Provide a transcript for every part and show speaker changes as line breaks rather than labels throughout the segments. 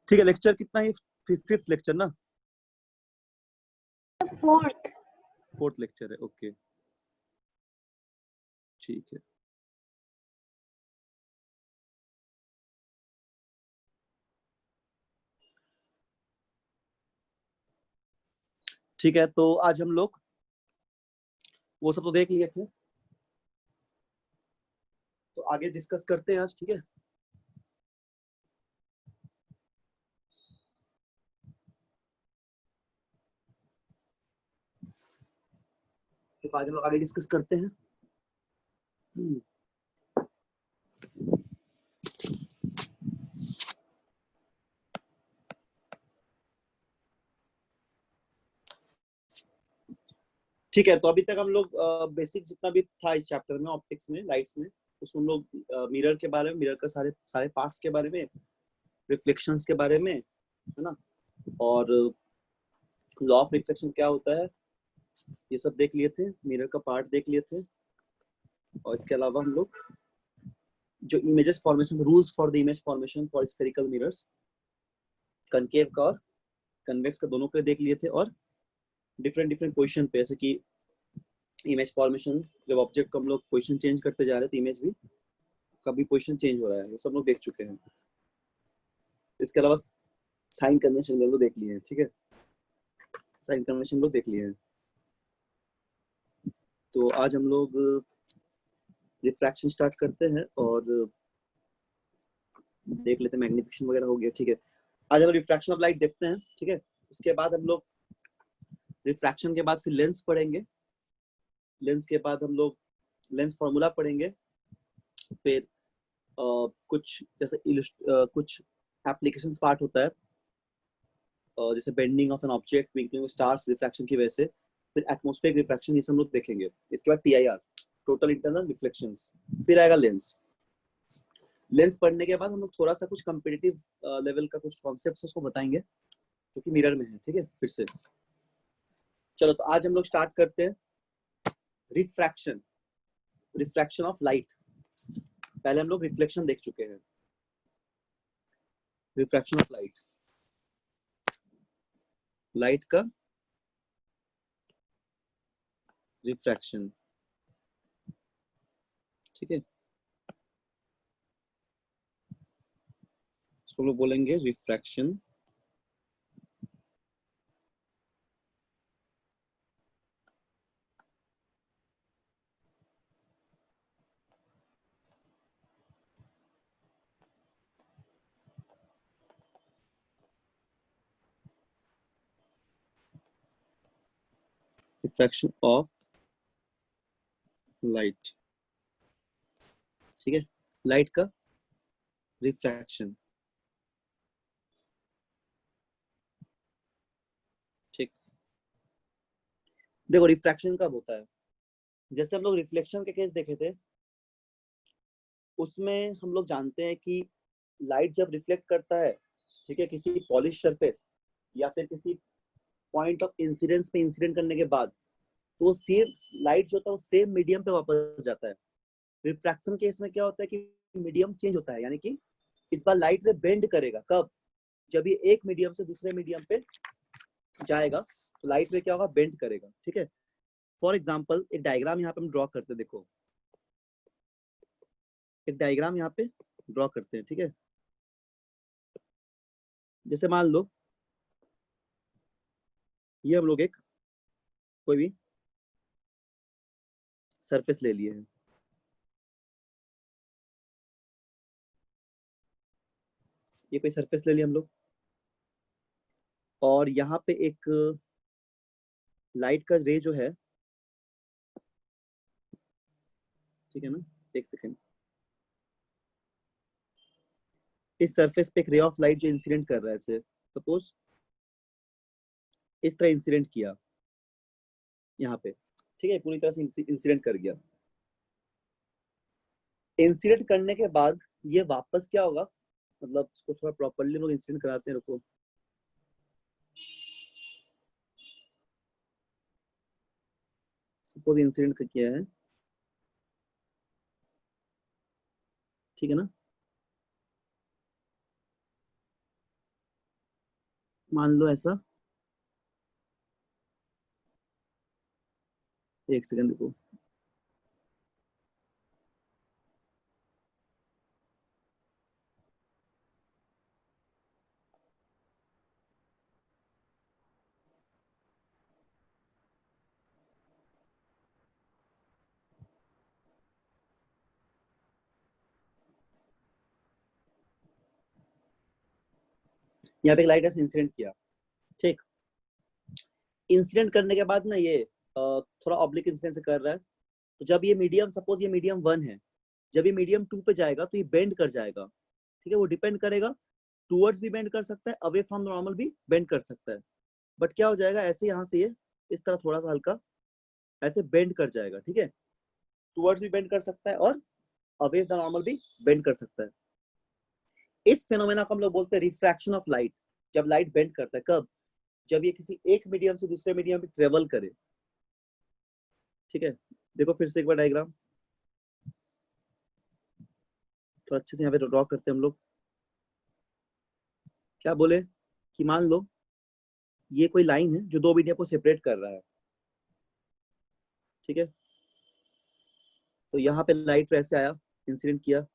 ठीक है, लेक्चर कितना है? फिफ्थ लेक्चर ना? फोर्थ लेक्चर है, ओके ठीक है। ठीक है, तो आज हम लोग वो सब तो देख लिए थे, तो आगे डिस्कस करते हैं आज, ठीक है। तो आज हम लोग आगे डिस्कस करते हैं। ठीक है, तो अभी तक हम लोग बेसिक जितना भी था इस चैप्टर में, ऑप्टिक्स में, लाइट्स में, उसमें हम लोग मिरर के बारे में, मिरर का सारे सारे पार्ट्स के बारे में, रिफ्लेक्शंस के बारे में, है ना, और लॉ ऑफ रिफ्लेक्शन क्या होता है, ये सब देख लिए थे, मिरर का पार्ट देख लिए थे। और इसके अलावा हम लोग जो images formation, rules for the image formation for spherical mirrors, concave का और कन्वेक्स का दोनों पे देख लिए थे, और डिफरेंट डिफरेंट पोजीशन पे, जैसे कि इमेज फॉर्मेशन, जब ऑब्जेक्ट को हम लोग पोजीशन चेंज करते जा रहे हैं तो इमेज भी कभी पोजीशन चेंज हो रहा है, ये सब लोग देख चुके हैं। इसके अलावा साइन कन्वेंशन लोग देख लिए हैं, ठीक है, साइन कन्वेंशन लोग देख लिए हैं। तो आज हम लोग रिफ्रैक्शन स्टार्ट करते हैं और देख लेते हैं, मैग्निफिकेशन वगैरह हो गया, ठीक है। आज हम रिफ्रैक्शन ऑफ लाइट देखते हैं, ठीक है। उसके बाद हम लोग रिफ्रैक्शन के बाद फिर लेंस पढ़ेंगे, लेंस के बाद हम लोग लेंस फॉर्मूला पढ़ेंगे, फिर कुछ जैसे कुछ एप्लीकेशंस पार्ट होता है, जैसे bending of an object, twinkling of stars refraction की वजह से, फिर एटमॉस्फेरिक रिफ्रैक्शन, ये सब हम लोग देखेंगे। इसके बाद टीआईआर, टोटल इंटरनल रिफ्लेक्शंस, फिर आएगा लेंस। लेंस पढ़ने के बाद हम लोग थोड़ा सा कुछ कॉम्पिटिटिव लेवल का कुछ कॉन्सेप्ट्स उसको बताएंगे जो कि मिरर में है, ठीक है। फिर से चलो, तो आज हम लोग स्टार्ट करते हैं रिफ्रैक्शन, रिफ्रैक्शन ऑफ लाइट। पहले हम लोग रिफ्लेक्शन देख चुके हैं, रिफ्रैक्शन ऑफ लाइट, लाइट का रिफ्रैक्शन, ठीक है। इसको लोग बोलेंगे रिफ्रैक्शन रिफ्रैक्शन ऑफ लाइट, ठीक है, लाइट का रिफ्रैक्शन, ठीक। देखो रिफ्रैक्शन कब होता है, जैसे हम लोग रिफ्लेक्शन के केस देखे थे, उसमें हम लोग जानते हैं कि लाइट जब रिफ्लेक्ट करता है, ठीक है, किसी पॉलिश सरफेस या फिर किसी पॉइंट ऑफ इंसिडेंस पे इंसिडेंट करने के बाद, तो वो सेम लाइट जो होता है वो सेम मीडियम पे वापस जाता है। रिफ्रैक्शन केस में क्या होता है कि मीडियम चेंज होता है, यानी कि इस बार लाइट में बेंड करेगा, कब? जब ये एक मीडियम से दूसरे मीडियम पे जाएगा तो लाइट में क्या होगा, बेंड करेगा, ठीक है। फॉर एग्जाम्पल एक डायग्राम यहाँ पे हम ड्रॉ करते हैं, देखो एक डायग्राम यहाँ पे ड्रॉ करते हैं, ठीक है। जैसे मान लो ये हम लोग एक कोई भी सरफेस ले लिए हैं, ये कोई सरफेस ले लिया हम लोग, और यहाँ पे एक लाइट का रे जो है, ठीक है ना, एक सेकेंड, इस सरफेस पे एक रे ऑफ लाइट जो इंसिडेंट कर रहा है, ऐसे सपोज इस तरह इंसिडेंट किया यहाँ पे, ठीक है, पूरी तरह से इंसिडेंट कर गया। इंसिडेंट करने के बाद ये वापस क्या होगा, मतलब इसको थोड़ा प्रॉपर्ली लोग इंसिडेंट कराते हैं, रुको, सपोज इंसिडेंट किया है, ठीक है ना, मान लो ऐसा, एक सेकंड रुको, यहाँ पे एक लाइट ऐसे इंसिडेंट किया, ठीक। इंसिडेंट करने के बाद ना ये थोड़ा ऑब्लिक इंसिडेंट से कर रहा है, तो जब ये मीडियम, सपोज ये मीडियम 1 है, जब ये मीडियम 2 पे जाएगा तो ये बेंड कर जाएगा, ठीक है। वो डिपेंड करेगा, टूवर्ड्स भी बेंड कर सकता है, अवे फ्रॉम नॉर्मल भी बेंड कर सकता है। बट क्या हो जाएगा, ऐसे यहाँ से ये इस तरह थोड़ा सा हल्का ऐसे बेंड कर जाएगा, ठीक है। टूवर्ड्स भी बेंड कर सकता है और अवे द नॉर्मल भी बेंड कर सकता है। इस फेनोमेना को हम लोग बोलते हैं रिफ्रैक्शन ऑफ लाइट। जब लाइट बेंड करता है, कब? जब ये किसी एक मीडियम से दूसरे मीडियम पे ट्रेवल करे, ठीक है। देखो फिर से एक बार डायग्राम तो अच्छे से यहाँ पे ड्रॉ करते हैं हम लोग। क्या बोले कि मान लो ये कोई लाइन है जो दो मीडियम को सेपरेट कर रहा है, ठीक है। तो यहाँ पे लाइट ऐसे आया, इंसिडेंट किया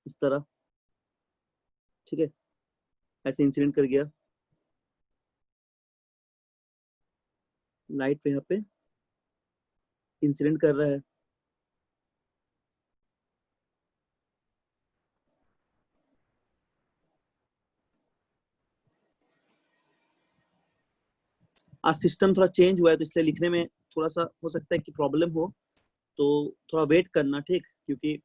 इस तरह, ठीक है, ऐसे इंसिडेंट कर गया, लाइट पे यहाँ पे इंसिडेंट कर रहा है। आज सिस्टम थोड़ा चेंज हुआ है तो इसलिए लिखने में थोड़ा सा हो सकता है कि प्रॉब्लम हो, तो थोड़ा वेट करना, ठीक। क्योंकि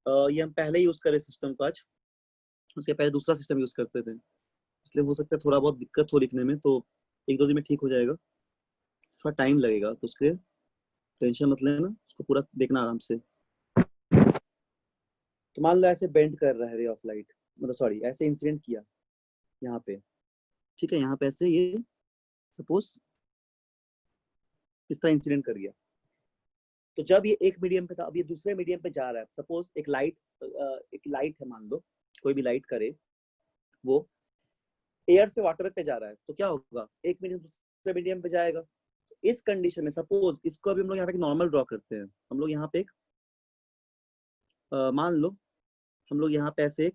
ये हम पहले यूज करे सिस्टम को आज, उसके पहले दूसरा सिस्टम यूज करते थे, इसलिए हो सकता है थोड़ा बहुत दिक्कत हो लिखने में। तो एक दो दिन में ठीक हो जाएगा, थोड़ा टाइम लगेगा, तो उसके टेंशन मत लेना, उसको पूरा देखना आराम से। तो मान लो ऐसे बेंड कर रहा है रे ऑफ लाइट, मतलब सॉरी ऐसे इंसिडेंट किया यहाँ पे, ठीक है। यहाँ पे ऐसे ये सपोज इस तरह इंसिडेंट कर गया, तो जब ये एक मीडियम पे था, अब ये दूसरे मीडियम पे जा रहा है। सपोज एक लाइट है, मान लो कोई भी लाइट करे, वो एयर से वाटर पे जा रहा है, तो क्या होगा, एक मीडियम दूसरे मीडियम पे जाएगा। इस कंडीशन में सपोज इसको अभी हम लोग यहाँ पे नॉर्मल ड्रॉ करते हैं। हम लोग यहाँ पे एक मान लो हम लोग यहाँ पे ऐसे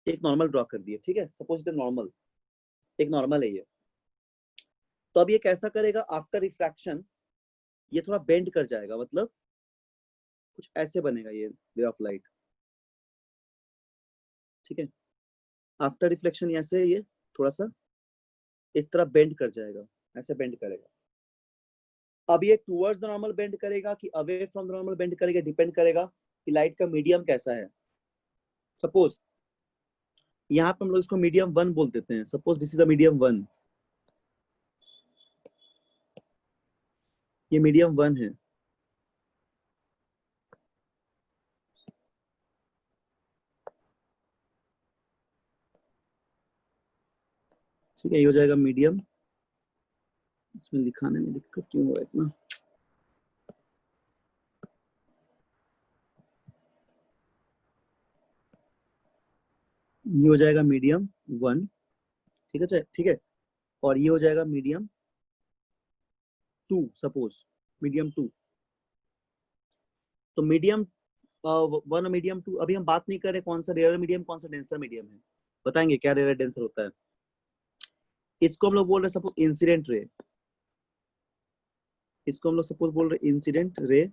एक नॉर्मल ड्रॉ कर दिए, ठीक है। सपोज इट नॉर्मल, एक नॉर्मल है ये। तो अब ये कैसा करेगा, आफ्टर रिफ्रैक्शन ये थोड़ा बेंड कर जाएगा, मतलब कुछ ऐसे बनेगा ये रे ऑफ लाइट, ठीक है। आफ्टर रिफ्लेक्शन ऐसे ये थोड़ा सा इस तरह बेंड कर जाएगा, ऐसे बेंड करेगा। अब ये टूवर्ड्स द नॉर्मल बेंड करेगा कि away from the normal bend करेगा, डिपेंड करेगा कि लाइट का मीडियम कैसा है। सपोज यहाँ पे हम लोग इसको मीडियम 1 बोल देते हैं। Suppose this is the medium 1, ये मीडियम 1 है, ठीक है। ये हो जाएगा मीडियम, इसमें लिखाने में दिक्कत क्यों हो रहा है इतना। ये हो जाएगा मीडियम 1, ठीक है, ठीक है। और ये हो जाएगा मीडियम 2, सपोज मीडियम 2। तो मीडियम 1 और मीडियम 2, अभी हम बात नहीं कर रहे कौन सा रेयर मीडियम कौन सा डेंसर मीडियम है, बताएंगे क्या रेयर डेंसर होता है। इसको हम लोग बोल रहे हैं सपोज इंसिडेंट रे, इसको हम लोग सपोज बोल रहे हैं इंसिडेंट रे।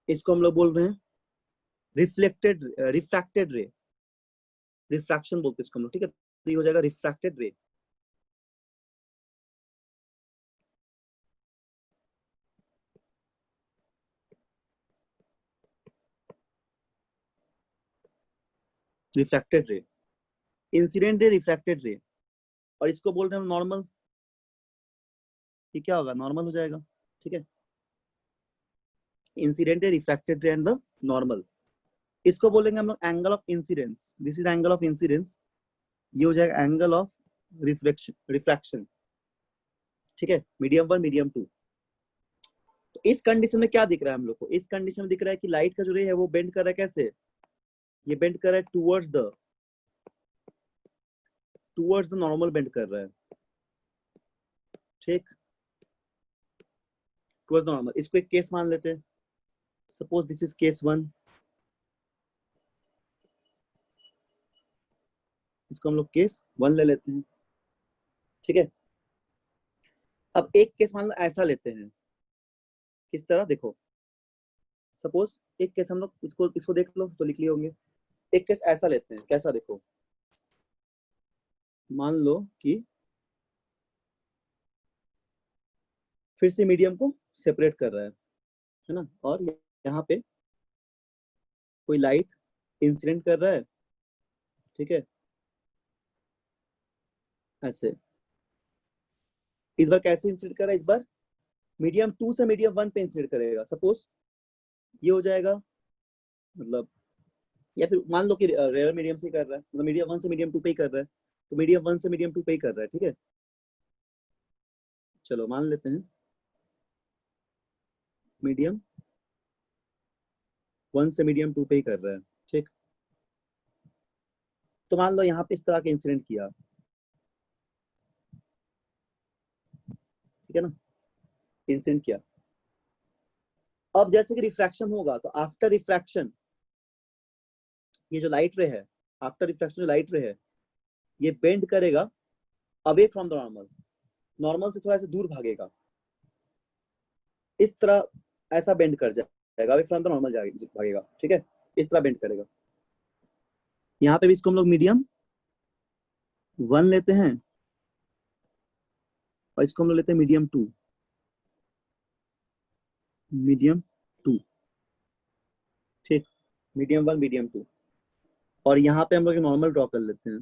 इसको हम लोग बोल रहे हैं रिफ्रैक्टेड रे, रिफ्रैक्शन बोलते हैं इसको हम लोग, ठीक है। तो ये हो जाएगा रिफ्रैक्टेड रे। Refracted ray, incident ray, refracted रे। और इसको बोल रहे हैं नॉर्मल, ये क्या होगा, नॉर्मल हो जाएगा, ठीक है। इंसिडेंट रे, रिफ्रैक्टेड रे एंड द नॉर्मल। इसको बोलेंगे हम लोग angle of incidence, this is angle of incidence. ये हो जाएगा एंगल ऑफ रिफ्लेक्शन, रिफ्रैक्शन, ठीक है। Medium 1 medium 2। तो इस कंडीशन में क्या दिख रहा है हम लोग को? इस कंडीशन में दिख रहा है कि लाइट का जो रे है वो बेंड कर रहा है कैसे? ये बेंड कर रहा है टूवर्ड्स द नॉर्मल बेंड कर रहा है, ठीक, टूवर्ड्स द नॉर्मल। इसको एक केस मान लेते हैं, सपोज दिस इज केस 1, इसको हम लोग केस 1 ले लेते हैं, ठीक है। अब एक केस मान लो ऐसा लेते हैं, किस तरह देखो, सपोज एक केस हम लोग इसको इसको देख लो तो लिख लिए होंगे। एक केस ऐसा लेते हैं, कैसा देखो, मान लो कि फिर से मीडियम को सेपरेट कर रहा है ना, और यहाँ पे कोई लाइट इंसिडेंट कर रहा है, ठीक है, ऐसे। इस बार कैसे इंसिडेंट कर रहा है? इस बार मीडियम 2 से मीडियम 1 पे इंसिडेंट करेगा, सपोज ये हो जाएगा, मतलब, या फिर मान लो कि रेयर मीडियम से कर रहा है, मतलब मीडियम 1 से मीडियम 2 पे ही कर रहा है, तो मीडियम 1 से मीडियम 2 पे ही कर रहा है, ठीक है। चलो मान लेते हैं मीडियम 1 से मीडियम 2 पे ही कर रहा है, ठीक। तो मान लो यहाँ पे इस तरह का इंसिडेंट किया, ठीक है ना, इंसिडेंट किया। अब जैसे कि रिफ्रैक्शन होगा, तो आफ्टर रिफ्रैक्शन ये जो लाइट रे है, आफ्टर रिफ्रैक्शन जो लाइट रे है, ये बेंड करेगा away from the normal, normal से थोड़ा सा दूर भागेगा, इस तरह, ऐसा बेंड कर जाएगा, अवे फ्रॉम द नॉर्मल भागेगा, ठीक है, इस तरह बेंड करेगा। यहाँ पे भी इसको हम लोग मीडियम 1 लेते हैं और इसको हम लोग लेते हैं मीडियम 2, ठीक, मीडियम 1 मीडियम 2, और यहाँ पे हम लोग नॉर्मल ड्रॉ कर लेते हैं,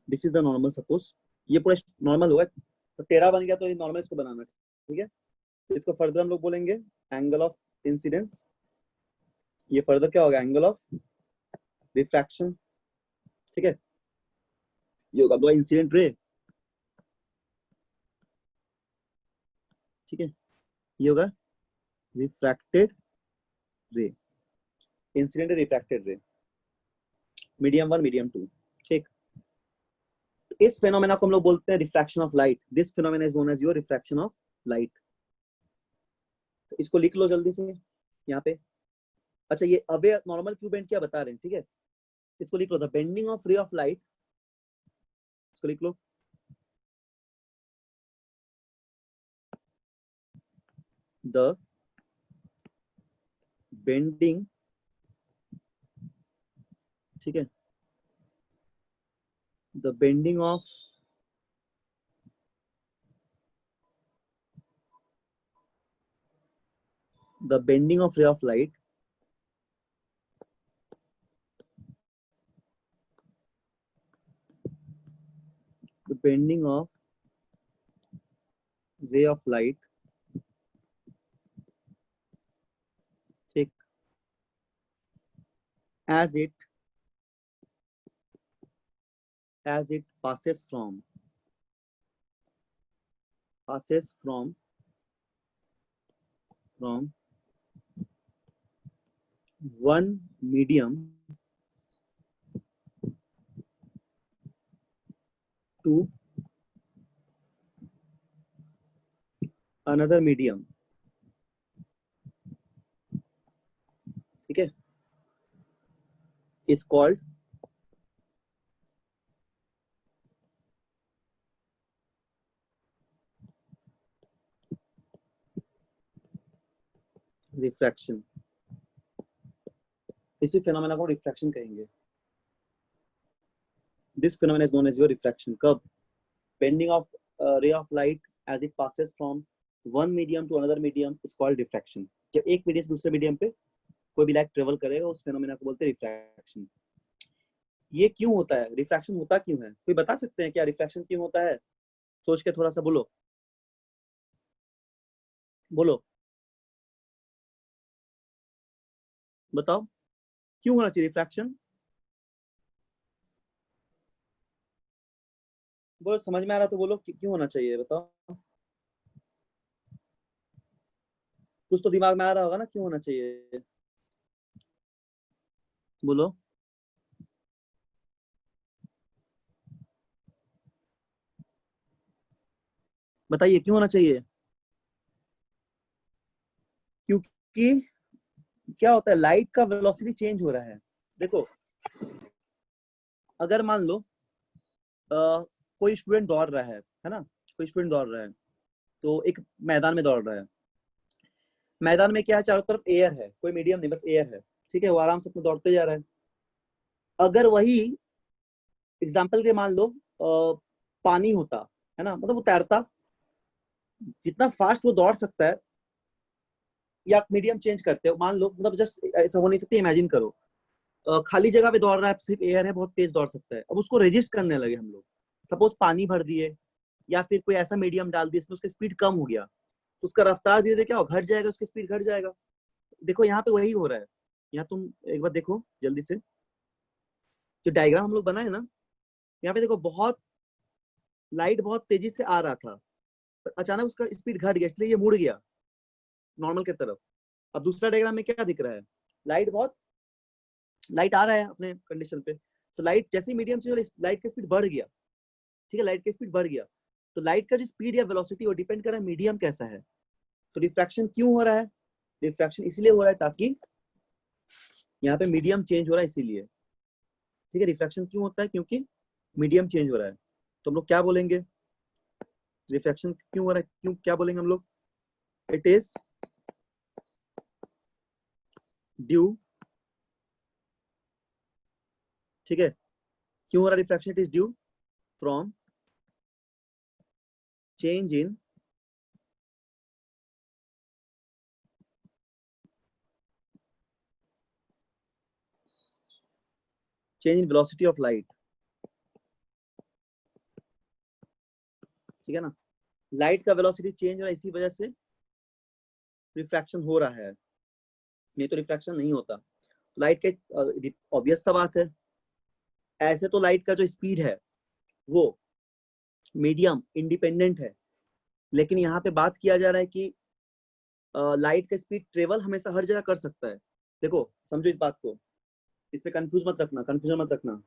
this is the normal, suppose ये पूरा नॉर्मल हुआ, तो टेढ़ा बन गया, तो ये नॉर्मल इसको बनाना है, ठीक है। तो इसको फर्दर हम लोग बोलेंगे एंगल ऑफ इंसिडेंस, ये फर्दर क्या होगा, एंगल ऑफ रिफ्रैक्शन, ठीक है। ये होगा इंसिडेंट रे, ठीक है, ये होगा refracted ray, incident refracted ray, medium 1 medium 2, ठीक। इस फेनोमेना को हम लोग बोलते हैं refraction of light, this phenomena is known as your refraction of light. तो इसको लिख लो जल्दी से यहाँ पे। अच्छा, ये अवे नॉर्मल क्यू बेंड क्या बता रहे हैं, ठीक है, इसको लिख लो, the bending of ray of light, इसको लिख लो, द बेंडिंग, ठीक है, the bending of ray of light the bending of ray of light, ठीक, as it passes from one medium to another medium, ठीक है, is called रिफ्रैक्शन। इसी phenomena को रिफ्रैक्शन कहेंगे। This phenomena is known as your refraction. कब? Bending of ray of light as it passes from one medium to another medium is called refraction. जब एक medium से दूसरे मीडियम पे कोई भी लाइट ट्रेवल करेगा, उस फेनोमेना को बोलते हैं रिफ्रैक्शन। ये क्यों होता है, रिफ्रैक्शन होता क्यों है? कोई बता सकते हैं क्या रिफ्रैक्शन क्यों होता है? सोच के थोड़ा सा बोलो, बोलो, बताओ क्यों होना चाहिए रिफ्रैक्शन? बोलो, समझ में आ रहा तो बोलो क्यों होना चाहिए, बताओ। कुछ तो दिमाग में आ रहा होगा ना क्यों होना चाहिए, बोलो। बताइए क्यों होना चाहिए। क्योंकि क्या होता है, लाइट का वेलोसिटी चेंज हो रहा है। देखो, अगर मान लो कोई स्टूडेंट दौड़ रहा है ना, कोई स्टूडेंट दौड़ रहा है, तो एक मैदान में दौड़ रहा है। मैदान में क्या है, चारों तरफ एयर है, कोई मीडियम नहीं, बस एयर है। ठीक है, वो आराम से अपना दौड़ते जा रहा है। अगर वही एग्जाम्पल के मान लो पानी होता है ना, मतलब वो तैरता, जितना फास्ट वो दौड़ सकता है, या मीडियम चेंज करते हो, मान लो, मतलब जस्ट ऐसा हो नहीं सकता, इमेजिन करो खाली जगह पे दौड़ रहा है, सिर्फ एयर है, बहुत तेज दौड़ सकता है। अब उसको रेजिस्ट करने लगे हम लोग, सपोज पानी भर दिए, या फिर कोई ऐसा मीडियम डाल दिया इसमें उसकी स्पीड कम हो गया, तो उसका रफ्तार धीरे धीरे क्या हो, घट जाएगा, उसकी स्पीड घट जाएगा। देखो यहाँ पे वही हो रहा है। यहाँ तुम एक बार देखो जल्दी से, जो डायग्राम हम लोग बनाए ना, यहाँ पे देखो, बहुत लाइट बहुत तेजी से आ रहा था, पर अचानक उसका स्पीड घट गया, इसलिए ये मुड़ गया नॉर्मल की तरफ। अब दूसरा डायग्राम में क्या दिख रहा है, लाइट बहुत, लाइट आ रहा है अपने कंडीशन पे, तो लाइट जैसे मीडियम से लाइट का स्पीड बढ़ गया। ठीक है, लाइट का स्पीड बढ़ गया, तो लाइट का जो स्पीड या वेलोसिटी वो डिपेंड कर रहा है मीडियम कैसा है। तो रिफ्रैक्शन क्यों हो रहा है, रिफ्रैक्शन इसलिए हो रहा है ताकि यहाँ पे मीडियम चेंज हो रहा है, इसीलिए। ठीक है, रिफ्रैक्शन क्यों होता है, क्योंकि मीडियम चेंज हो रहा है। तो हम लोग क्या बोलेंगे, रिफ्रैक्शन क्यों हो रहा है, क्यों, क्या बोलेंगे हम लोग, इट इज ड्यू, ठीक है, क्यों हो रहा है refraction, it is due from change in velocity of light. ठीक है ना, लाइट का वेलोसिटी चेंज हो रहा है, इसी वजह से रिफ्रैक्शन हो रहा है, नहीं तो रिफ्रैक्शन नहीं होता। लाइट का ऑब्वियस सा बात है, ऐसे तो लाइट का जो स्पीड है वो मीडियम इंडिपेंडेंट है, लेकिन यहाँ पे बात किया जा रहा है कि लाइट का स्पीड ट्रेवल हमेशा हर जगह कर सकता है। देखो समझो इस बात को, इस पे कंफ्यूज मत रखना, कंफ्यूजन मत रखना।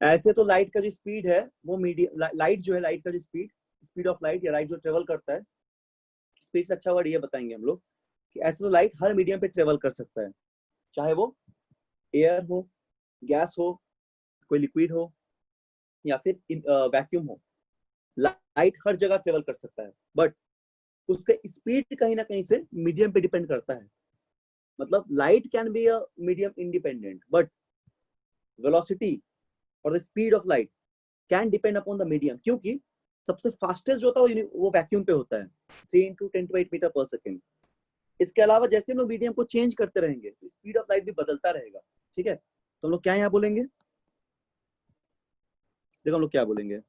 ऐसे तो लाइट का जो स्पीड है वो मीडियम, लाइट जो है, लाइट का जो स्पीड, स्पीड ऑफ लाइट या लाइट जो ट्रेवल करता है, स्पीड से अच्छा वर्ड ये बताएंगे हम लोग, कि ऐसे तो लाइट हर मीडियम पे ट्रेवल कर सकता है, चाहे वो एयर हो, गैस हो, कोई लिक्विड हो, या फिर वैक्यूम हो। लाइट हर जगह ट्रेवल कर सकता है, बट उसका स्पीड कहीं ना कहीं से मीडियम पे डिपेंड करता है। मतलब light can be a medium independent, but velocity और the speed of light can depend upon the medium, क्योंकि सबसे फास्टेस्ट जो होता है वो वैक्यूम पे होता है, 3 × 10⁸ इसके अलावा जैसे हम लोग मीडियम को चेंज करते रहेंगे, तो स्पीड ऑफ लाइट भी बदलता रहेगा। ठीक है, तो हम लोग क्या यहाँ बोलेंगे, देखो हम लोग क्या बोलेंगे,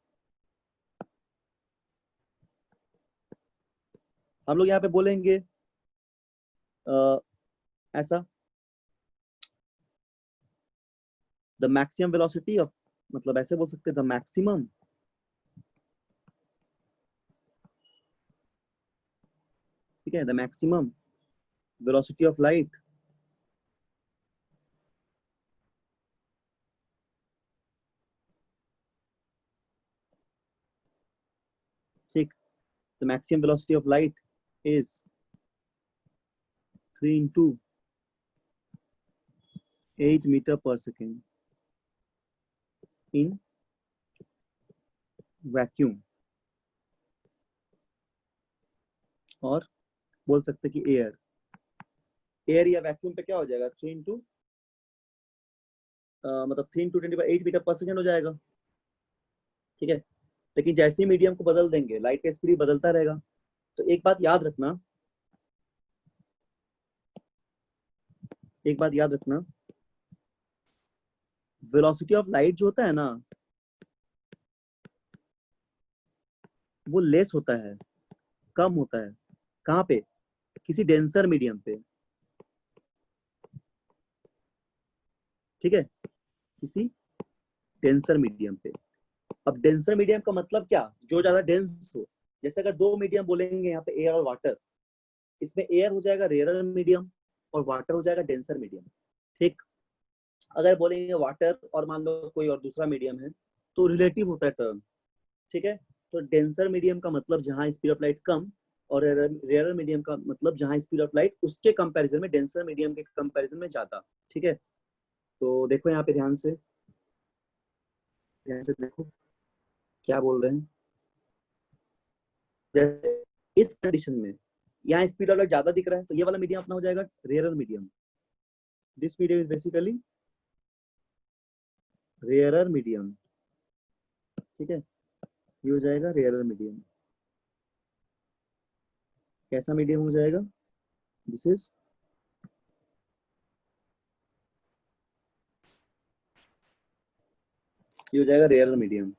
हम लोग यहाँ पे बोलेंगे ऐसा, द मैक्सिमम वेलोसिटी ऑफ, मतलब ऐसे बोल सकते हैं, द मैक्सिमम, ठीक है, the maximum velocity of light ठीक, the maximum velocity of light is 3 × 8 metre per second in vacuum, और बोल सकते कि एयर, एयर या वैक्यूम पे क्या हो जाएगा, 3 इंटू मतलब 3 × 10⁸ हो जाएगा। ठीक है, लेकिन जैसे ही मीडियम को बदल देंगे, लाइट का स्पीड बदलता रहेगा। तो एक बात याद रखना, एक बात याद रखना, वेलोसिटी ऑफ लाइट जो होता है ना, वो लेस होता है, कम होता है, कहाँ पे, किसी डेंसर मीडियम पे। ठीक है, किसी डेंसर मीडियम पे। अब डेंसर मीडियम का मतलब क्या, जो ज्यादा डेंस हो। जैसे अगर दो मीडियम बोलेंगे यहाँ पे, एयर और वाटर, इसमें एयर हो जाएगा रेयरर मीडियम और वाटर हो जाएगा डेंसर मीडियम। ठीक, अगर बोलेंगे वाटर और मान लो कोई और दूसरा मीडियम है तो रिलेटिव होता है टर्म। ठीक है, तो डेंसर मीडियम का मतलब जहां स्पीड ऑफ लाइट कम, और रेयरर मीडियम का मतलब जहां स्पीड ऑफ लाइट उसके कंपैरिजन में, डेंसर मीडियम के कंपैरिजन में ज्यादा। ठीक है, तो देखो यहाँ पे ध्यान से देखो क्या बोल रहे हैं। जैसे इस कंडीशन में यहाँ स्पीड ऑफ लाइट ज्यादा दिख रहा है तो ये वाला मीडियम अपना हो जाएगा rarer medium. This medium is basically rarer medium. ठीक है, ये हो जाएगा रेयरर मीडियम। कैसा मीडियम हो जाएगा? दिस इज ये हो जाएगा रेयरर मीडियम।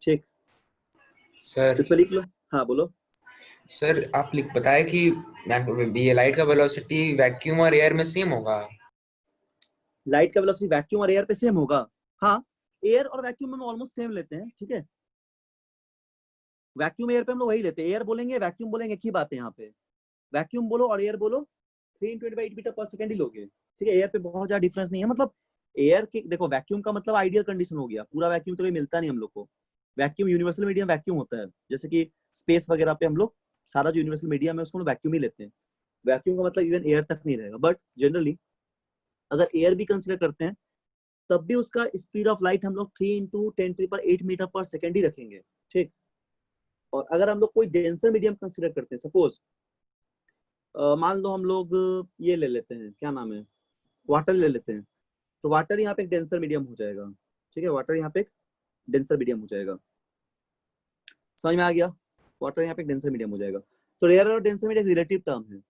ठीक
सर
इसमें लिख लो। हाँ बोलो।
सर आप लिख बताए कि ये लाइट का वेलोसिटी वैक्यूम और एयर में सेम होगा।
लाइट का वेलोसिटी वैक्यूम और एयर पे सेम होगा। हाँ, एयर और वैक्यूम में हम ऑलमोस्ट सेम लेते हैं। ठीक है, वैक्यूम एयर पे हम लोग वही लेते हैं, एयर बोलेंगे वैक्यूम बोलेंगे, की बात है यहाँ पे। वैक्यूम बोलो और एयर बोलो 320/8 मीटर पर सेकंड ही लोगे। ठीक है, एयर पे बहुत ज्यादा डिफरेंस नहीं है। मतलब एयर के देखो, वैक्यूम का मतलब आइडियल कंडीशन हो गया, पूरा वैक्यूम तो मिलता नहीं हम लोग को। वैक्यूम यूनिवर्सल मीडियम वैक्यूम होता है, जैसे कि स्पेस वगैरह पे हम लोग सारा जो यूनिवर्सल मीडियम है उसको वैक्यूम ही लेते हैं। वैक्यूम का मतलब इवन एयर तक नहीं रहेगा। बट जनरली अगर एयर भी कंसिडर करते हैं तब भी उसका स्पीड ऑफ लाइट हम लोग 3 × 10⁸ मीटर पर सेकेंड ही रखेंगे। ठीक, और अगर हम लोग कोई डेंसर मीडियम कंसिडर करते हैं, सपोज मान लो हम लोग ये ले लेते हैं, क्या नाम है, वाटर ले लेते हैं, तो वाटर यहाँ पे एक डेंसर मीडियम हो जाएगा। ठीक है, वाटर यहाँ पे एक डेंसर मीडियम हो जाएगा। समझ में आ गया? वाटर यहाँ पे एक डेंसर मीडियम हो जाएगा। तो रेयर और डेंसर मीडियम रिलेटिव टर्म है।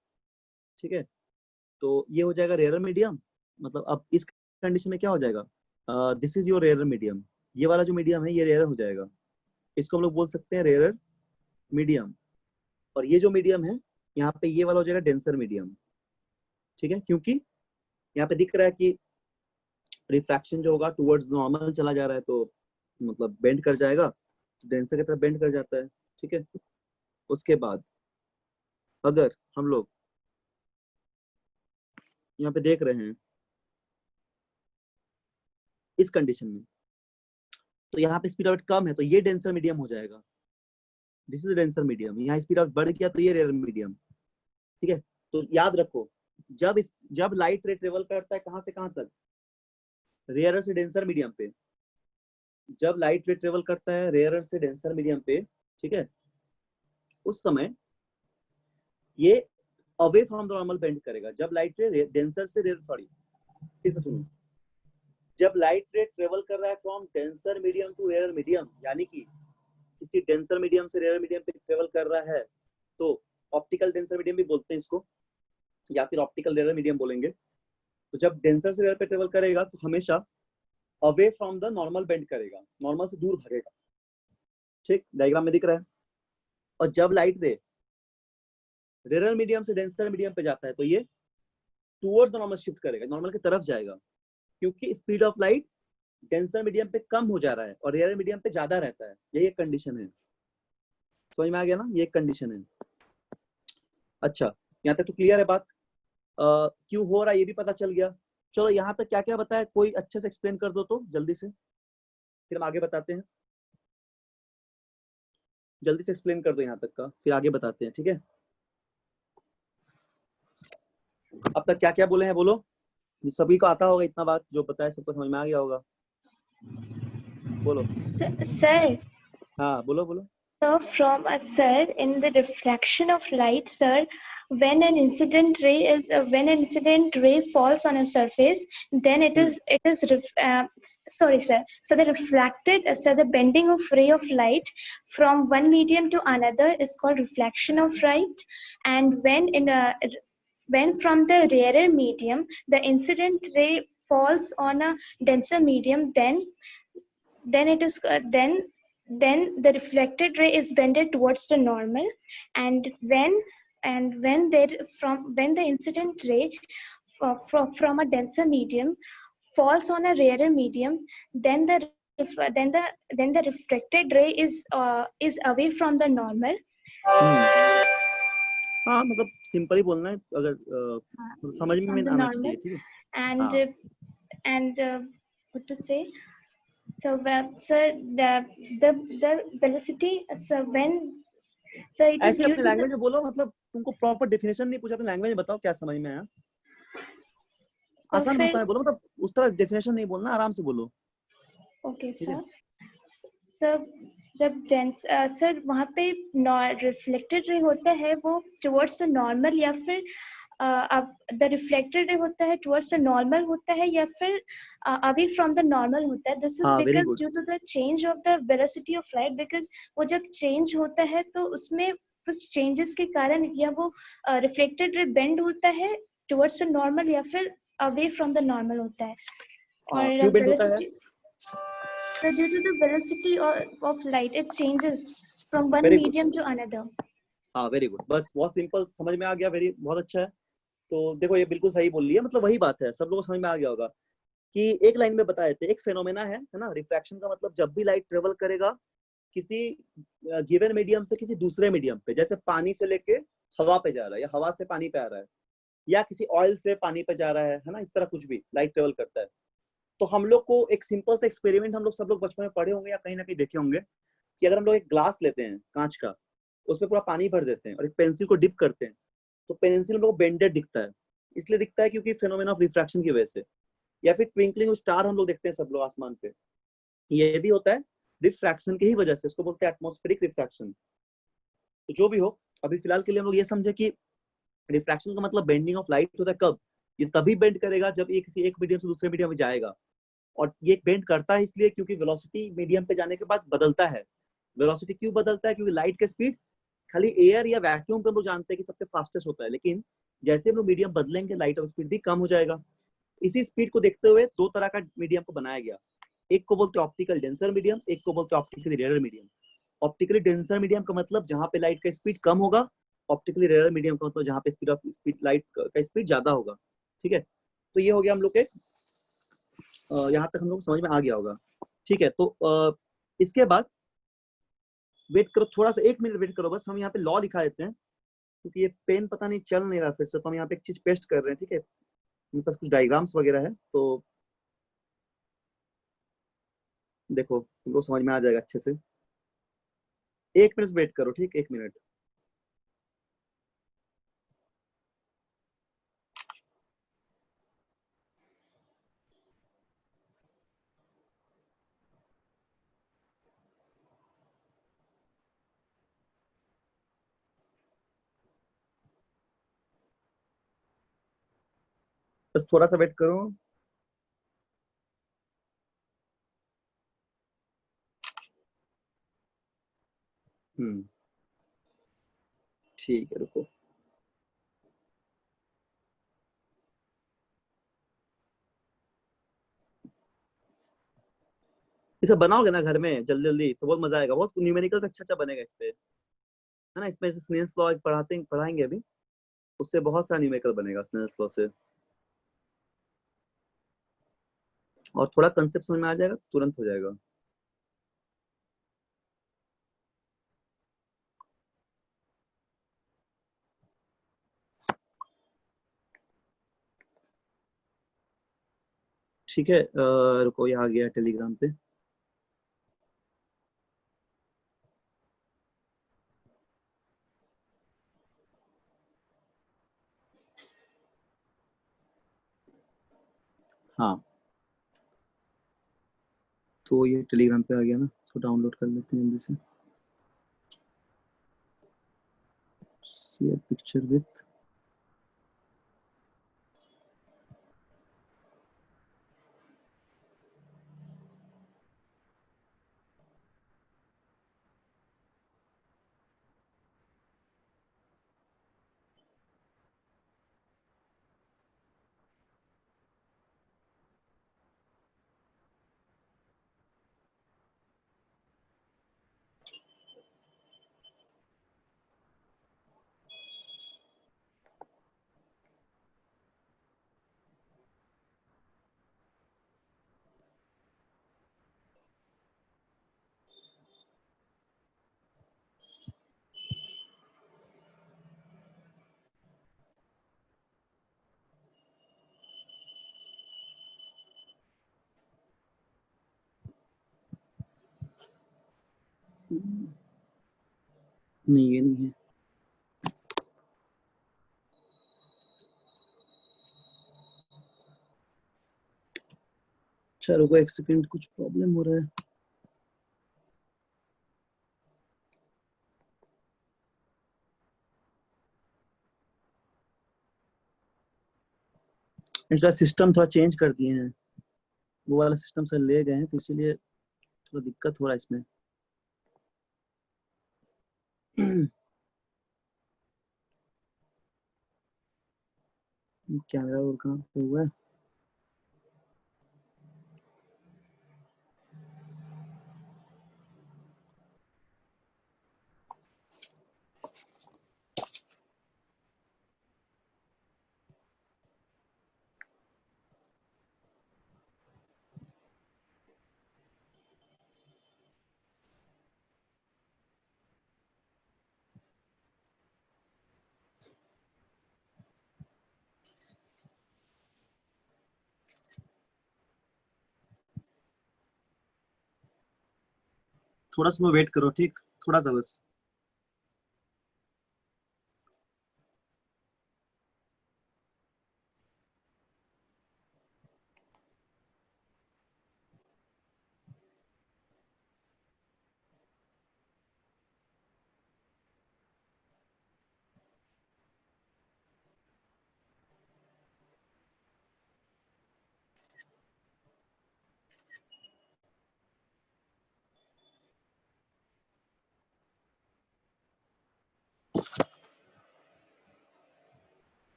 ठीक है, तो ये हो जाएगा रेयर मीडियम। मतलब अब इस कंडीशन में क्या हो जाएगा, this is your rare medium. ये वाला जो मीडियम है ये रेयर हो जाएगा, इसको हम लोग बोल सकते हैं रेयर मीडियम। और ये जो मीडियम है यहाँ पे ये वाला हो जाएगा डेंसर मीडियम। ठीक है, क्योंकि यहाँ पे दिख रहा है कि रिफ्रैक्शन जो होगा टुवर्ड्स नॉर्मल चला जा रहा है, तो मतलब बेंड कर जाएगा, तो डेंसर की तरफ बेंड कर जाता है। ठीक है, उसके बाद अगर हम लोग यहाँ पे देख रहे हैं इस कंडीशन में, तो यहाँ पे स्पीड ऑफ कम है तो ये डेंसर मीडियम हो जाएगा। This is denser medium. यहाँ स्पीड ऑफ बढ़ गया तो ये रेयर मीडियम। ठीक है, तो याद रखो, जब लाइट रे ट्रेवल करता है कहां से कहां तक, रेयरर से डेंसर मीडियम पे। जब लाइट रे ट्रेवल करता है रेयरर से डेंसर मीडियम पे, ठीक है, उस समय ये away from the normal bend करेगा। जब लाइट रे डेंसर से फिर से सुनो, जब लाइट रे ट्रेवल कर रहा है from denser medium to rare medium, यानी कि किसी डेंसर मीडियम से रेयर मीडियम पे ट्रेवल कर रहा है, तो ऑप्टिकल डेंसर मीडियम भी बोलते हैं इसको, या फिर ऑप्टिकल रेयर मीडियम बोलेंगे। तो जब डेंसर से रेयर पे ट्रेवल करेगा तो हमेशा away from the normal bend करेगा, नॉर्मल से दूर भागेगा। ठीक, डायग्राम में दिख रहा है। और जब लाइट रे रेयर मीडियम से डेंसर मीडियम पे जाता है तो ये टुवर्ड्स द नॉर्मल शिफ्ट करेगा, नॉर्मल की तरफ जाएगा, क्योंकि speed of light denser medium पे कम हो जा रहा है और रेयर मीडियम पे ज्यादा रहता है। यही एक कंडीशन है। समझ में आ गया ना? ये एक कंडीशन है। अच्छा, यहाँ तक तो क्लियर है बात? क्यों हो रहा है ये भी पता चल गया। चलो यहाँ तक क्या क्या बताया, कोई अच्छे से एक्सप्लेन कर दो तो जल्दी से, फिर हम आगे बताते हैं। जल्दी से एक्सप्लेन कर दो यहाँ तक का, फिर आगे बताते हैं। ठीक है, अब तक क्या क्या बोले हैं बोलो। सभी को आता होगा इतना बात, जो बताया सबको समझ में आ गया होगा। बोलो
सर।
हाँ बोलो बोलो।
So from sir, in the refraction of light, sir, when an incident ray falls on a surface, then sorry sir, so the bending of ray of light from one medium to another is called reflection of light. And when from the rarer medium the incident ray falls on a denser medium, then it is then the reflected ray is bended towards the normal. And when the incident ray from a denser medium falls on a rarer medium, then the reflected ray is away from the normal.
हाँ मतलब simple ही बोलना है, अगर तो समझ में
from the
आना
normal
चाहिए, ठीक है।
and
हाँ
and what to say, so well sir, the velocity, so when, so it is
ऐसे
due
अपने
to the,
लैंग्वेज में बोलो, मतलब तुमको प्रॉपर डेफिनेशन नहीं पूछा, अपने लैंग्वेज में बताओ क्या समझ में आया।
so
आसान
फिर
भाषा में बोलो, मतलब उस तरह डेफिनेशन नहीं बोलना, आराम से बोलो।
ओके
ठीक है।
सर। सर जब डेंस सर वहाँ पे रिफ्लेक्टेड रे होता है वो टुवर्ड्स द नॉर्मल, या फिर अब द रिफ्लेक्टेड रे होता है टुवर्ड्स द नॉर्मल होता है, या फिर अवे फ्रॉम द नॉर्मल होता है। दिस इज
हाँ very
because
good.
Due to the change of the velocity of light, because वो जब चेंज होता है तो उसमें उस चेंजेस के कारण या वो रिफ्लेक्टेड रे बेंड होता है टुवर्ड्स द नॉर्मल, या फिर अवे फ्रॉम द नॉर्मल होता है।
हाँ
और
क्यों बेंड होता है?
Velocity, so due to the velocity of light, it changes from one
very good.
medium to another.
हाँ वेरी गुड, बस बहुत सिंपल समझ में आ गया, वेरी बहुत अच्छा है। तो देखो ये बिल्कुल सही बोल रही है, मतलब वही बात है, सब लोगों को समझ में आ गया होगा कि एक लाइन में बताए थे, एक फेनोमेना है ना, रिफ्रैक्शन का मतलब जब भी लाइट ट्रेवल करेगा किसी गिवन मीडियम से किसी दूसरे मीडियम पे, जैसे पानी से लेके हवा पे जा रहा है या हवा से पानी पे आ रहा है या किसी ऑयल से पानी पे जा रहा है ना, इस तरह कुछ भी लाइट ट्रेवल करता है। तो हम लोग को एक सिंपल सा एक्सपेरिमेंट हम लोग सब लोग बचपन में पढ़े होंगे या कहीं ना कहीं देखे होंगे कि अगर हम लोग एक ग्लास लेते हैं कांच का, उसमें पूरा पानी भर देते हैं और एक पेंसिल को डिप करते हैं, तो पेंसिल हम लोग को बेंडेड दिखता है। इसलिए दिखता है क्योंकि फिनोमेना ऑफ रिफ्रैक्शन की वजह से। या फिर ट्विंकलिंग स्टार हम लोग देखते हैं सब लोग आसमान पे, ये भी होता है रिफ्रैक्शन की ही वजह से, इसको बोलते हैं एटमॉस्फेरिक रिफ्रैक्शन। तो जो भी हो, अभी फिलहाल के लिए हम लोग ये समझे कि रिफ्रैक्शन का मतलब बेंडिंग ऑफ लाइट होता है कब, ये तभी बेंड करेगा जब ये किसी एक मीडियम से दूसरे मीडियम में जाएगा। और ये बेंड करता है इसलिए क्योंकि वेलोसिटी मीडियम पे जाने के बाद बदलता है। वेलोसिटी क्यों बदलता है? क्योंकि लाइट का स्पीड खाली एयर या वैक्यूम पे हम लोग जानते हैं कि सबसे फास्टेस्ट होता है, लेकिन जैसे हम लोग मीडियम बदलेंगे लाइट ऑफ स्पीड भी कम हो जाएगा। इसी स्पीड को देखते हुए दो तरह का मीडियम को बनाया गया, एक को बोलते हैं ऑप्टिकल डेंसर मीडियम, एक को बोलते हैं optically rare medium. Optically denser medium का मतलब जहाँ पे लाइट का स्पीड कम होगा, ऑप्टिकली रेयर मीडियम का मतलब जहाँ पे स्पीड लाइट का स्पीड ज्यादा होगा। ठीक है, तो ये हो गया हम लोग के, यहाँ तक हम लोग समझ में आ गया होगा। ठीक है, तो इसके बाद वेट करो थोड़ा सा, 1 मिनट वेट करो बस, हम यहाँ पे लॉ लिखा देते हैं क्योंकि ये पेन पता नहीं चल नहीं रहा फिर से, तो हम यहाँ पे एक चीज पेस्ट कर रहे हैं। ठीक है, मेरे पास कुछ डायग्राम्स वगैरह है, तो देखो तुमको समझ में आ जाएगा अच्छे से। 1 मिनट वेट करो, ठीक, 1 मिनट। बस थोड़ा सा वेट करो। हम्म, ठीक है, रुको। इसे बनाओगे ना घर में जल्दी जल्दी तो बहुत मजा आएगा, बहुत न्यूमेरिकल अच्छा अच्छा बनेगा इस पे, है ना। इसमें से स्नेल्स लॉ पढ़ाएंगे अभी, उससे बहुत सारा न्यूमेरिकल बनेगा स्नेल्स लॉ से, और थोड़ा कंसेप्ट समझ में आ जाएगा तुरंत हो जाएगा। ठीक है, रुको, ये आ गया टेलीग्राम पे। हाँ, तो ये टेलीग्राम पे आ गया ना, इसको डाउनलोड कर लेते हैं जल्दी से। शेयर पिक्चर विथ, नहीं ये नहीं है। अच्छा रुको एक सेकंड, कुछ प्रॉब्लम हो रहा है। इसका सिस्टम थोड़ा चेंज कर दिए हैं, वो वाला सिस्टम से ले गए हैं, तो इसीलिए थोड़ा दिक्कत हो रहा है इसमें। कैमरा और कहाँ पे हुआ है? थोड़ा सा वेट करो, ठीक, थोड़ा सा बस।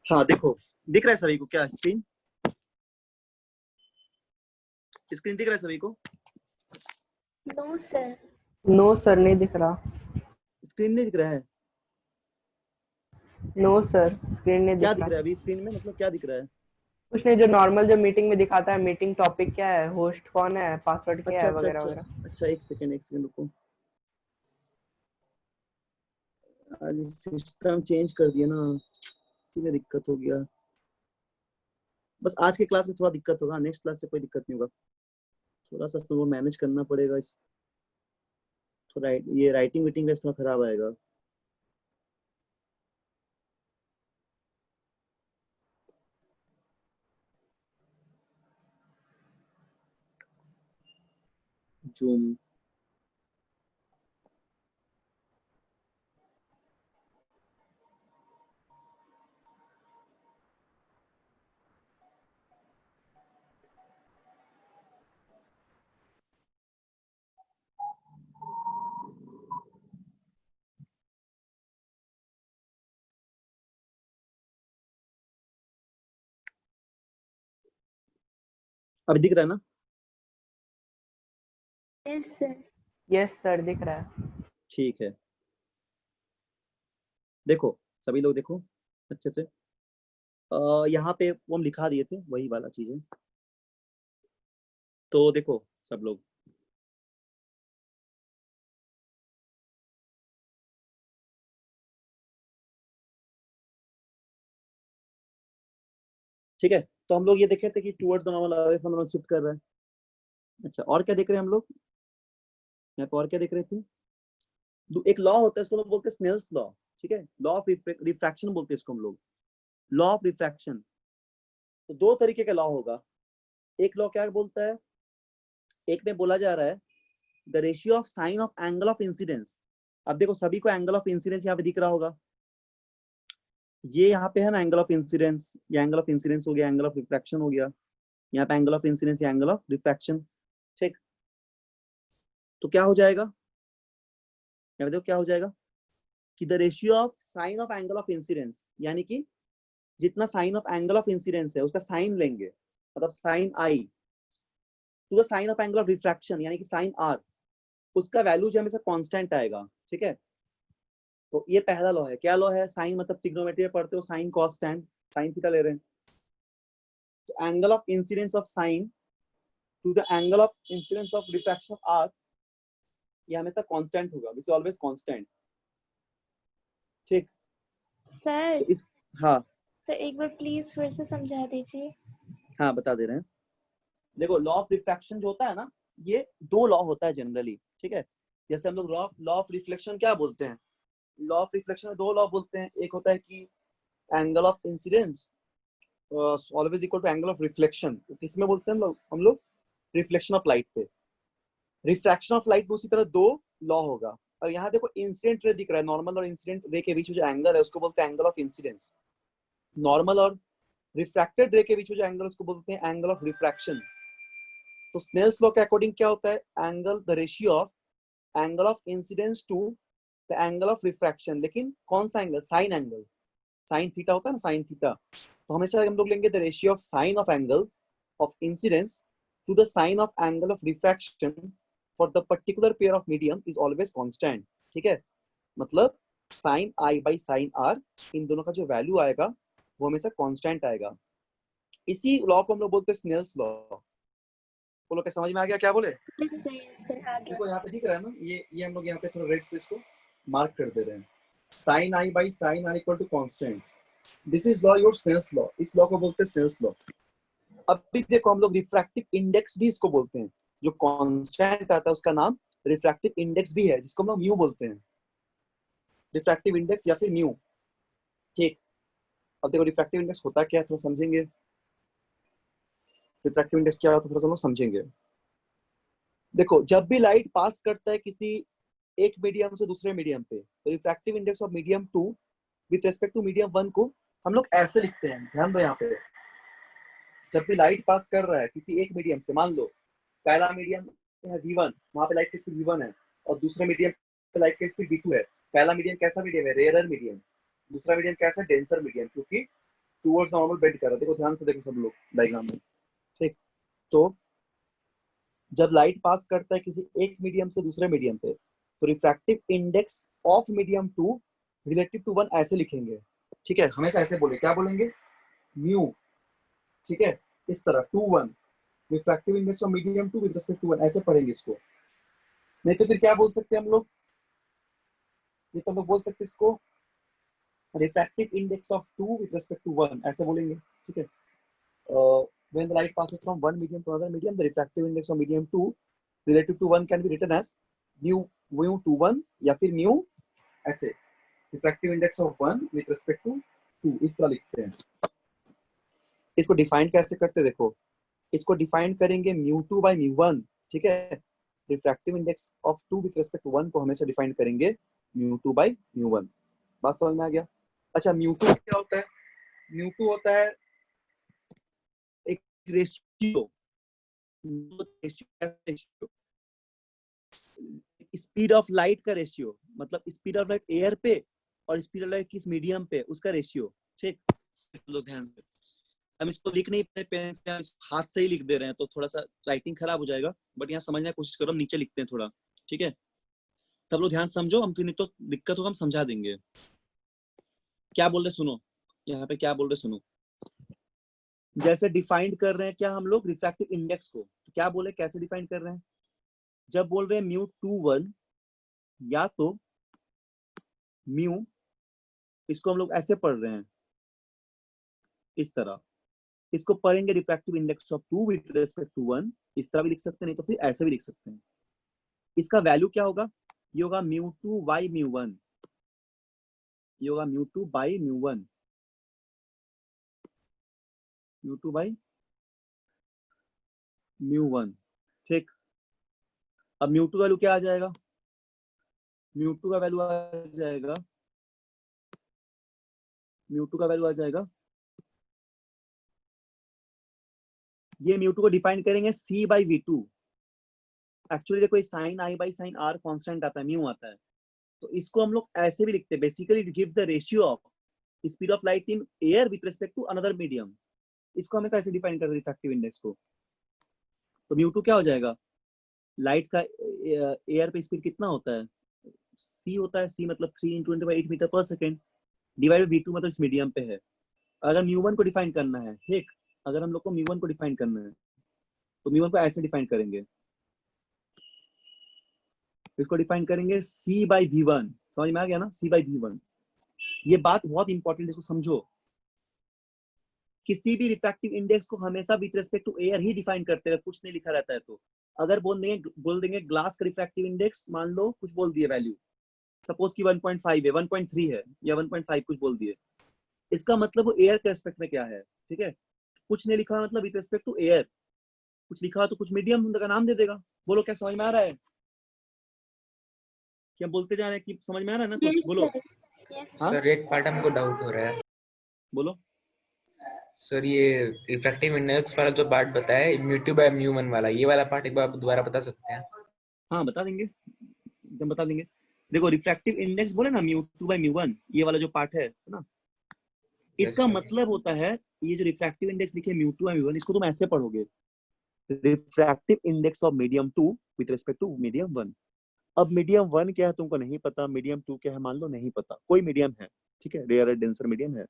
हाँ देखो, दिख रहा है सभी को क्या स्क्रीन? स्क्रीन दिख रहा है सभी को?
No, sir.
नो सर, नहीं दिख रहा।
स्क्रीन नहीं दिख रहा है?
नो सर, स्क्रीन नहीं
क्या
दिख
दिख
रहा।
रहा है अभी स्क्रीन में, मतलब क्या दिख रहा है?
कुछ नहीं, जो नॉर्मल जो मीटिंग में दिखाता है, मीटिंग टॉपिक क्या है, होस्ट कौन है, पासवर्ड क्या
अच्छा
है,
अच्छा
वगैरह
अच्छा
वगैरह।
अच्छा, एक सेकंड रुको। आज सिस्टम चेंज कर दिया ना, इसीलिए दिक्कत हो गया। बस आज के क्लास में थोड़ा दिक्कत होगा, नेक्स्ट क्लास से कोई दिक्कत नहीं होगा। थोड़ा सा तो वो मैनेज करना पड़ेगा इस, थोड़ा ये राइटिंग वीटिंग का थोड़ा खराब आएगा। जूम अभी दिख रहा है ना?
Yes, sir.
यस सर, दिख रहा है।
ठीक है, देखो सभी लोग देखो अच्छे से। यहाँ पे वो हम लिखा दिए थे, वही वाला चीज है। तो देखो सब लोग, ठीक है। तो हम लोग ये देखे थे कि towards the normal away from normal shift कर रहा है। अच्छा, और क्या देख रहे हैं हम लोग यहाँ पे, और क्या देख रहे थे? एक लॉ होता है, इसको हम बोलते हैं स्नेल्स लॉ, ठीक है। लॉ ऑफ रिफ्रैक्शन बोलते हैं इसको हम लोग, लॉ ऑफ रिफ्रैक्शन। तो दो तरीके का लॉ होगा। एक लॉ क्या बोलता है, एक में बोला जा रहा है the ratio of sine of angle of incidence. अब देखो सभी को एंगल ऑफ इंसिडेंस यहाँ पे दिख रहा होगा, ये यहाँ पे है ना एंगल ऑफ इंसिडेंस, ये एंगल ऑफ इंसिडेंस हो गया, एंगल ऑफ रिफ्रैक्शन हो गया, यहाँ पे एंगल ऑफ इंसिडेंस या एंगल ऑफ रिफ्रैक्शन, ठीक। तो क्या हो जाएगा, यहाँ पे देखो क्या हो जाएगा कि the ratio of sine of angle of incidence, यानी कि जितना sine of angle of incidence है उसका साइन लेंगे, मतलब sine i to the sine of angle of refraction यानी कि साइन आर, उसका वैल्यू जो हमेशा कांस्टेंट आएगा। ठीक है, तो ये पहला लॉ है। क्या लॉ है? साइन मतलब ट्रिग्नोमेट्री में पढ़ते हो sine cos tan, sine theta ले रहे हैं, तो angle of incidence of sine to the angle of incidence of refraction of r, ये हमेशा कांस्टेंट होगा, विच इज ऑलवेज कांस्टेंट। ठीक,
सर
तो इस हाँ
सर एक बार प्लीज फिर से समझा दीजिए।
हाँ बता दे रहे हैं। देखो लॉ ऑफ रिफ्रैक्शन जो होता है ना, ये दो लॉ होता है जनरली। ठीक है, जैसे हम लोग लॉ ऑफ रिफ्लेक्शन क्या बोलते हैं, लॉ ऑफ रिफ्लेक्शन में दो लॉ बोलते हैं। एक होता है कि angle of incidence always equal to angle of reflection, किसमें बोलते हैं हम लोग रिफ्लेक्शन ऑफ लाइट पे। रिफ्रैक्शन ऑफ लाइट में उसी तरह दो लॉ होगा। और यहाँ देखो इंसिडेंट रे दिख रहा है, नॉर्मल और इंसिडेंट रे के बीच में जो एंगल है उसको बोलते हैं एंगल ऑफ इंसिडेंस। नॉर्मल और रिफ्रैक्टेड रे के बीच में जो एंगल उसको बोलते हैं एंगल ऑफ रिफ्रैक्शन। तो स्नेल्स लॉ के अकॉर्डिंग क्या होता है, angle the ratio of angle of incidence to the angle of refraction. लेकिन कौन सा angle? Sine angle, sine theta होता है ना, साइन थीटा। तो हमेशा हम लोग लेंगे the ratio of sine of angle of incidence to the sine of angle of refraction for the particular pair of medium is always constant. ठीक है, मतलब sine I by sine R, इन दोनों का जो वैल्यू आएगा वो हमेशा कांस्टेंट आएगा। इसी लॉ को हम लोग बोलते हैं स्नेल्स लॉ। बोलो क्या समझ में आ गया? क्या बोले? देखो यहाँ पे दिख रहा है ना, ये हम लोग यहाँ पे थोड़ा रेड से इसको मार्क कर दे रहे हैं। Sine I by sine are equal to constant, this is law your Snell's law. इस लॉ को बोलते हैं स्नेल्स लॉ। अभी देखो हम लोग रिफ्रैक्टिव इंडेक्स भी इसको बोलते हैं, जो कांस्टेंट आता है उसका नाम रिफ्रैक्टिव इंडेक्स भी है, जिसको हम लोग म्यू बोलते हैं, रिफ्रैक्टिव इंडेक्स या फिर म्यू। ठीक, अब देखो रिफ्रैक्टिव इंडेक्स होता क्या है थोड़ा समझेंगे। रिफ्रैक्टिव इंडेक्स क्या होता है थोड़ा सा हम लोग समझेंगे। देखो जब भी लाइट पास करता है किसी एक मीडियम से दूसरे मीडियम पे, तो refractive index of medium 2 with respect to medium 1 को हम लोग ऐसे लिखते हैं। ध्यान दो यहाँ पे, जब भी लाइट पास कर रहा है किसी एक मीडियम से, मान लो पहला मीडियम है V1, वहां पे लाइट की स्पीड V1 है, और दूसरे मीडियम पे लाइट की स्पीड V2 है। पहला मीडियम कैसा मीडियम है? Rarer medium. दूसरा मीडियम कैसा? डेंसर मीडियम, क्योंकि टुवर्ड्स नॉर्मल बेंड कर रहा है। देखो ध्यान से देखो सब लोग डायग्राम में। ठीक, तो जब लाइट पास करता है किसी एक मीडियम से दूसरे मीडियम पे, तो refractive index of medium 2 relative to 1 ऐसे लिखेंगे। ठीक है, हमेशा ऐसे बोले, क्या बोलेंगे? म्यू। ठीक है, इस तरह 2 1 refractive index of medium 2 with respect to 1 ऐसे पढ़ेंगे इसको। नहीं तो फिर क्या बोल सकते हैं हम लोग? ये तो हम लोग बोल सकते हैं इसको refractive index of 2 with respect to 1 ऐसे बोलेंगे। ठीक है, when the light passes from one medium to another medium, the refractive index of medium 2 relative to 1 can be written as mu 21 या फिर mu ऐसे, refractive index of 1 with respect to 2 इस तरह लिखते हैं। इसको डिफाइन कैसे करते हैं? देखो इसको डिफाइन करेंगे mu2 by mu1। ठीक है, refractive index of 2 with respect to 1 को हमेशा डिफाइन करेंगे mu2 by mu1। बात समझ में आ गया? अच्छा, mu2 क्या होता है? mu2 होता है रेशियो, स्पीड ऑफ लाइट का रेशियो, मतलब स्पीड ऑफ लाइट एयर पे और स्पीड ऑफ लाइट किस मीडियम पे, उसका रेशियो। ठीक, लोग ध्यान से, हम इसको लिख नहीं पाए पेन से, हम इसको हाथ से ही लिख दे रहे हैं, तो थोड़ा सा राइटिंग खराब हो जाएगा, बट यहाँ समझने की कोशिश करो। हम नीचे लिखते हैं थोड़ा। ठीक है, सब लोग ध्यान समझो, हम नहीं तो दिक्कत होगा, हम समझा देंगे। क्या बोल रहे सुनो, यहाँ पे क्या बोल रहे सुनो। जैसे डिफाइंड कर रहे हैं क्या हम लोग रिफ्रैक्टिव इंडेक्स को, तो क्या बोले, कैसे डिफाइन कर रहे हैं? जब बोल रहे हैं mu21, या तो म्यू, इसको हम लोग ऐसे पढ़ रहे हैं इस तरह, इसको पढ़ेंगे refractive index of 2 with respect to 1, इस तरह भी लिख सकते हैं, नहीं तो फिर ऐसे भी लिख सकते हैं। इसका वैल्यू क्या होगा? ये होगा mu2 by mu1, ये होगा mu2 by mu1, mu2 by mu1। ठीक, अब mu2 वैल्यू क्या आ जाएगा? mu2 का वैल्यू आ जाएगा, mu2 का वैल्यू आ जाएगा, ये mu2 को डिफाइन करेंगे c by v2। एक्चुअली देखो ये sine I by sine r constant आता है, म्यू आता है, तो इसको हम लोग ऐसे भी लिखते हैं। Basically it gives the ratio of speed of light in air with respect to another medium. इसको हमेशा ऐसे डिफाइन करते हैं रिफ्रैक्टिव इंडेक्स को। तो म्यू2 क्या हो जाएगा, लाइट का एयर पे स्पीड कितना होता है, c होता है, c मतलब 3 × 10⁸ metre per second divide v2 मतलब इस मीडियम पे है। अगर म्यू1 को डिफाइन करना है, ठीक, अगर हम लोग को म्यू1 को डिफाइन करना है तो म्यू1 को ऐसे डिफाइन करेंगे, इसको डिफाइन करेंगे c/v1। समझ में आ गया ना, c/v1। ये बात बहुत इंपॉर्टेंट है, इसको समझो। किसी भी रिफ्रैक्टिव इंडेक्स को हमेशा विद रिस्पेक्ट टू एयर ही डिफाइन करते हैं, कुछ नहीं लिखा रहता है। तो अगर बोल देंगे ग्लास का रिफ्रैक्टिव इंडेक्स, मान लो कुछ बोल दिए वैल्यू, सपोज कि 1.5 है, 1.3 है या 1.5 कुछ बोल दिए, इसका मतलब वो एयर के रिस्पेक्ट में क्या है, ठीक है। कुछ नहीं लिखा मतलब विद रिस्पेक्ट टू एयर, कुछ लिखा तो कुछ मीडियम का नाम दे देगा। बोलो क्या समझ में आ रहा है, क्या बोलते जा रहे हैं कि समझ में आ रहा है ना कुछ, बोलो। हाँ
सर एक पार्ट हमको डाउट हो रहा है
बोलो।
सर, ये रिफ्रैक्टिव इंडेक्स वाला जो पार्ट बताया μ2/μ1 वाला, ये वाला पार्ट एक बार दोबारा बता सकते हैं?
हाँ बता देंगे, एकदम बता देंगे। देखो रिफ्रैक्टिव इंडेक्स बोले ना μ2/μ1, ये वाला जो पार्ट है ना, इसका
sir.
मतलब होता है, ये जो रिफ्रैक्टिव इंडेक्स लिखे μ2/μ1, इसको तुम ऐसे पढ़ोगे, refractive index of medium 2 with respect to medium 1। अब मीडियम 1 क्या है तुमको नहीं पता, मीडियम 2 क्या है मान लो नहीं पता, कोई मीडियम है, ठीक है, रेयर डेंसर मीडियम है।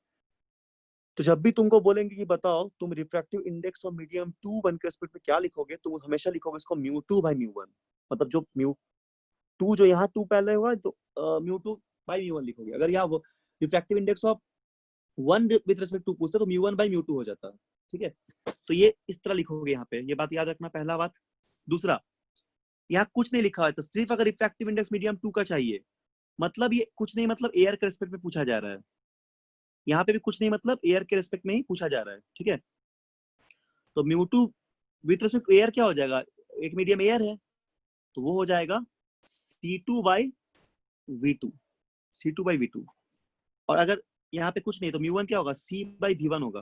तो जब भी तुमको बोलेंगे कि बताओ तुम रिफ्रैक्टिव इंडेक्स ऑफ मीडियम 2 1 के रिस्पेक्ट में क्या लिखोगे, तुम हमेशा लिखोगे इसको μ2/μ1। मतलब जो μ2 जो यहाँ 2 पहले हुआ तो μ2/μ1 लिखोगे। अगर यहाँ वो refractive index of 1 with respect to पूछते तो μ1/μ2 हो जाता, ठीक है। तो ये इस तरह लिखोगे यहाँ पे, ये बात याद रखना, पहला बात। दूसरा, यहाँ कुछ नहीं लिखा है, तो सिर्फ अगर रिफ्रैक्टिव इंडेक्स मीडियम 2 का चाहिए, मतलब ये कुछ नहीं, मतलब एयर के रिस्पेक्ट में पूछा जा रहा है। यहाँ पे भी कुछ नहीं, मतलब एयर के रिस्पेक्ट में ही पूछा जा रहा है, ठीक है। तो μ2 विद रिस्पेक्ट टू एयर क्या हो जाएगा, एक मीडियम एयर है तो वो हो जाएगा c2/v2, c2/v2। और अगर यहाँ पे कुछ नहीं तो μ1 क्या होगा, c/v1 होगा।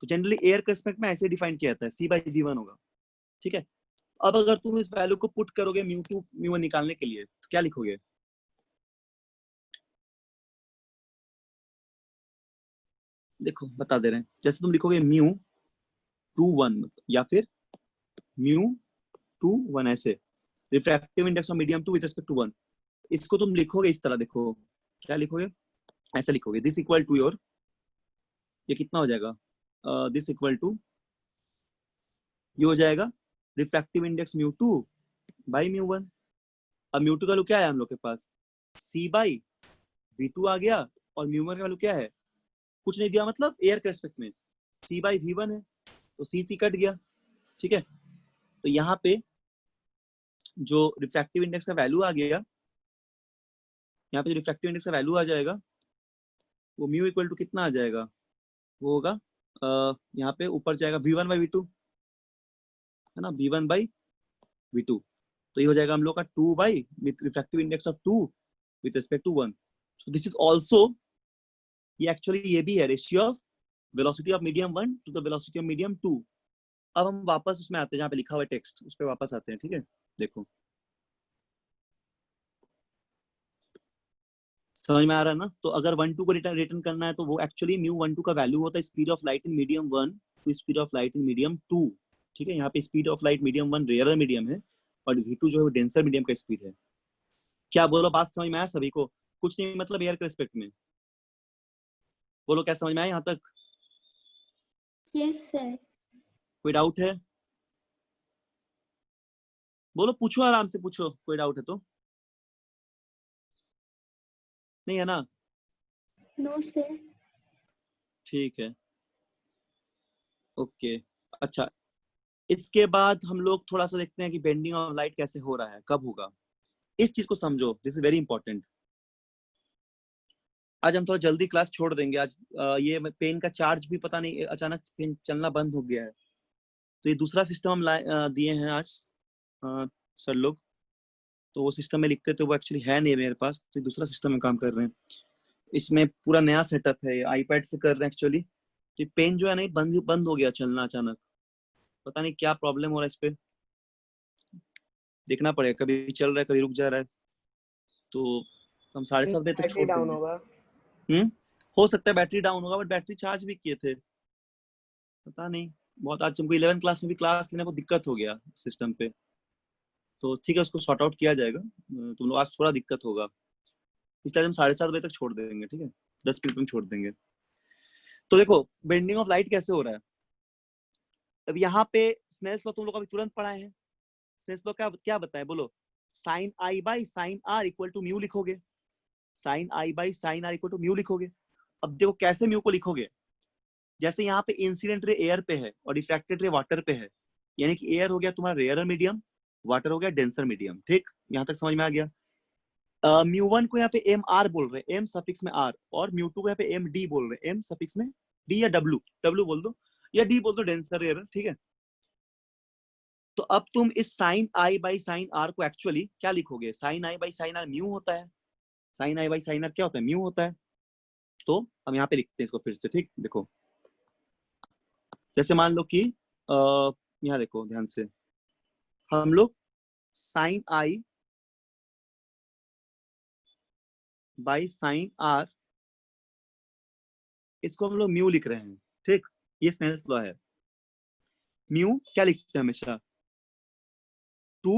तो जनरली एयर के रिस्पेक्ट में ऐसे डिफाइन किया जाता है, c/v1 होगा, ठीक है। अब अगर तुम इस वैल्यू को पुट करोगे μ2 μ1 निकालने के लिए तो क्या लिखोगे, देखो बता दे रहे हैं। जैसे तुम लिखोगे μ21 या फिर μ21 ऐसे, refractive index of medium 2 with respect to 1, इसको तुम लिखोगे इस तरह, देखो क्या लिखोगे, ऐसा लिखोगे, दिस इक्वल टू योर, ये कितना हो जाएगा, दिस इक्वल टू, ये हो जाएगा रिफ्रैक्टिव इंडेक्स μ2/μ1। अब μ2 का वैल्यू क्या है हम लोग के पास, c/v2 आ गया, और μ1 का वैल्यू क्या है, कुछ नहीं दिया, मतलब एयर के रेस्पेक्ट में c/v1 है, तो c कट गया, ठीक है। तो यहाँ पे जो रिफ्रैक्टिव इंडेक्स का वैल्यू आ गया, यहाँ पे जो रिफ्रैक्टिव इंडेक्स का वैल्यू आ जाएगा वो म्यू इक्वल टू कितना आ जाएगा, वो होगा यहाँ पे ऊपर जाएगा v1/v2, है ना, v1/v2। तो ये हो जाएगा हम लोग का 2 by refractive index of 2 with respect to 1। So this is also, ये एक्चुअली ये भी है ratio of velocity of medium 1 to the velocity of medium 2। अब हम वापस उसमें आते हैं जहाँ पे लिखा हुआ है टेक्स्ट, उस पर वापस आते हैं, ठीक है। देखो समझ में आ रहा है ना। तो अगर 1 2 को रिटर्न करना है तो वो एक्चुअली μ12 का वैल्यू होता है speed of light in medium 1 to speed of light in medium 2, ठीक है। यहाँ पे speed of light medium 1 rare medium है और v2 जो है डेंसर मीडियम का स्पीड है। क्या बोलो, बात समझ में आया सभी को, कुछ नहीं मतलब एयर के रिस्पेक्ट में, बोलो क्या समझ में आया यहाँ तक?
Yes sir.
कोई डाउट है, बोलो, पूछो आराम से पूछो, कोई डाउट है तो। नहीं है ना,
नो सर।
ठीक है, ओके। अच्छा, इसके बाद हम लोग थोड़ा सा देखते हैं कि बेंडिंग ऑफ लाइट कैसे हो रहा है, कब होगा, इस चीज को समझो, दिस इज वेरी इंपॉर्टेंट। आज हम थोड़ा जल्दी क्लास छोड़ देंगे आज, ये पेन का चार्ज भी पता नहीं अचानक पेन चलना बंद हो गया है, तो ये दूसरा सिस्टम हम दिए हैं आज सर लोग, तो वो सिस्टम में लिखते थे, वो एक्चुअली है नहीं मेरे पास, तो दूसरा सिस्टम में काम कर रहे हैं। इसमें पूरा नया सेटअप है, आईपैड से कर रहे हैं एक्चुअली। तो पेन जो है नहीं बंद हो गया चलना अचानक, पता नहीं क्या प्रॉब्लम हो रहा है इस पे, देखना पड़ेगा, कभी चल रहा है कभी रुक जा रहा है, तो हम 7:30 बजे तक छोड़
डाउन
देंगे।
होगा।
हो सकता है बैटरी डाउन होगा, बट बैटरी चार्ज भी किए थे, पता नहीं। बहुत आज तुमको 11th क्लास में भी क्लास लेने को दिक्कत हो गया सिस्टम पे, तो ठीक है उसको सॉर्ट आउट किया जाएगा। तुम लोग आज थोड़ा दिक्कत होगा, इसलिए हम 7:30 बजे तक छोड़ देंगे, ठीक है, 10 मिनट में छोड़ देंगे। तो देखो बेंडिंग ऑफ लाइट कैसे हो रहा है। अब यहाँ पे स्नेल्स लॉ तुम लोग अभी तुरंत पढ़ाए हैं। स्नेल्स लॉ क्या क्या बताए बोलो। Sine I by sine are equal to mu लिखोगे, sine I by sine are equal to mu लिखोगे। अब देखो कैसे म्यू को लिखोगे, जैसे यहाँ पे इंसिडेंट रे एयर पे है और रिफ्रैक्टेड रे वाटर पे है, यानी कि एयर हो गया तुम्हारा रेयरर मीडियम, वाटर हो गया डेंसर मीडियम, ठीक, यहाँ तक समझ में आ गया। म्यू1 को यहाँ पे एम आर बोल रहे हैं, एम सफिक्स में आर, और म्यू2 को यहाँ पे एम डी बोल रहे हैं, एम सफिक्स में डी या डब्ल्यू, डब्ल्यू बोल दो या डी बोल दो, डेंसर एयर, ठीक है। तो अब तुम इस sine I by sine r को एक्चुअली क्या लिखोगे, sine I by sine r mu होता है, sine I by sine r क्या होता है, म्यू होता है। तो हम यहाँ पे लिखते हैं इसको फिर से, ठीक, देखो जैसे मान लो कि यहाँ देखो ध्यान से, हम लोग sine I by sine r इसको हम लोग म्यू लिख रहे हैं, ठीक, ये स्नेल्स लॉ है। म्यू क्या लिखते हैं हमेशा, 2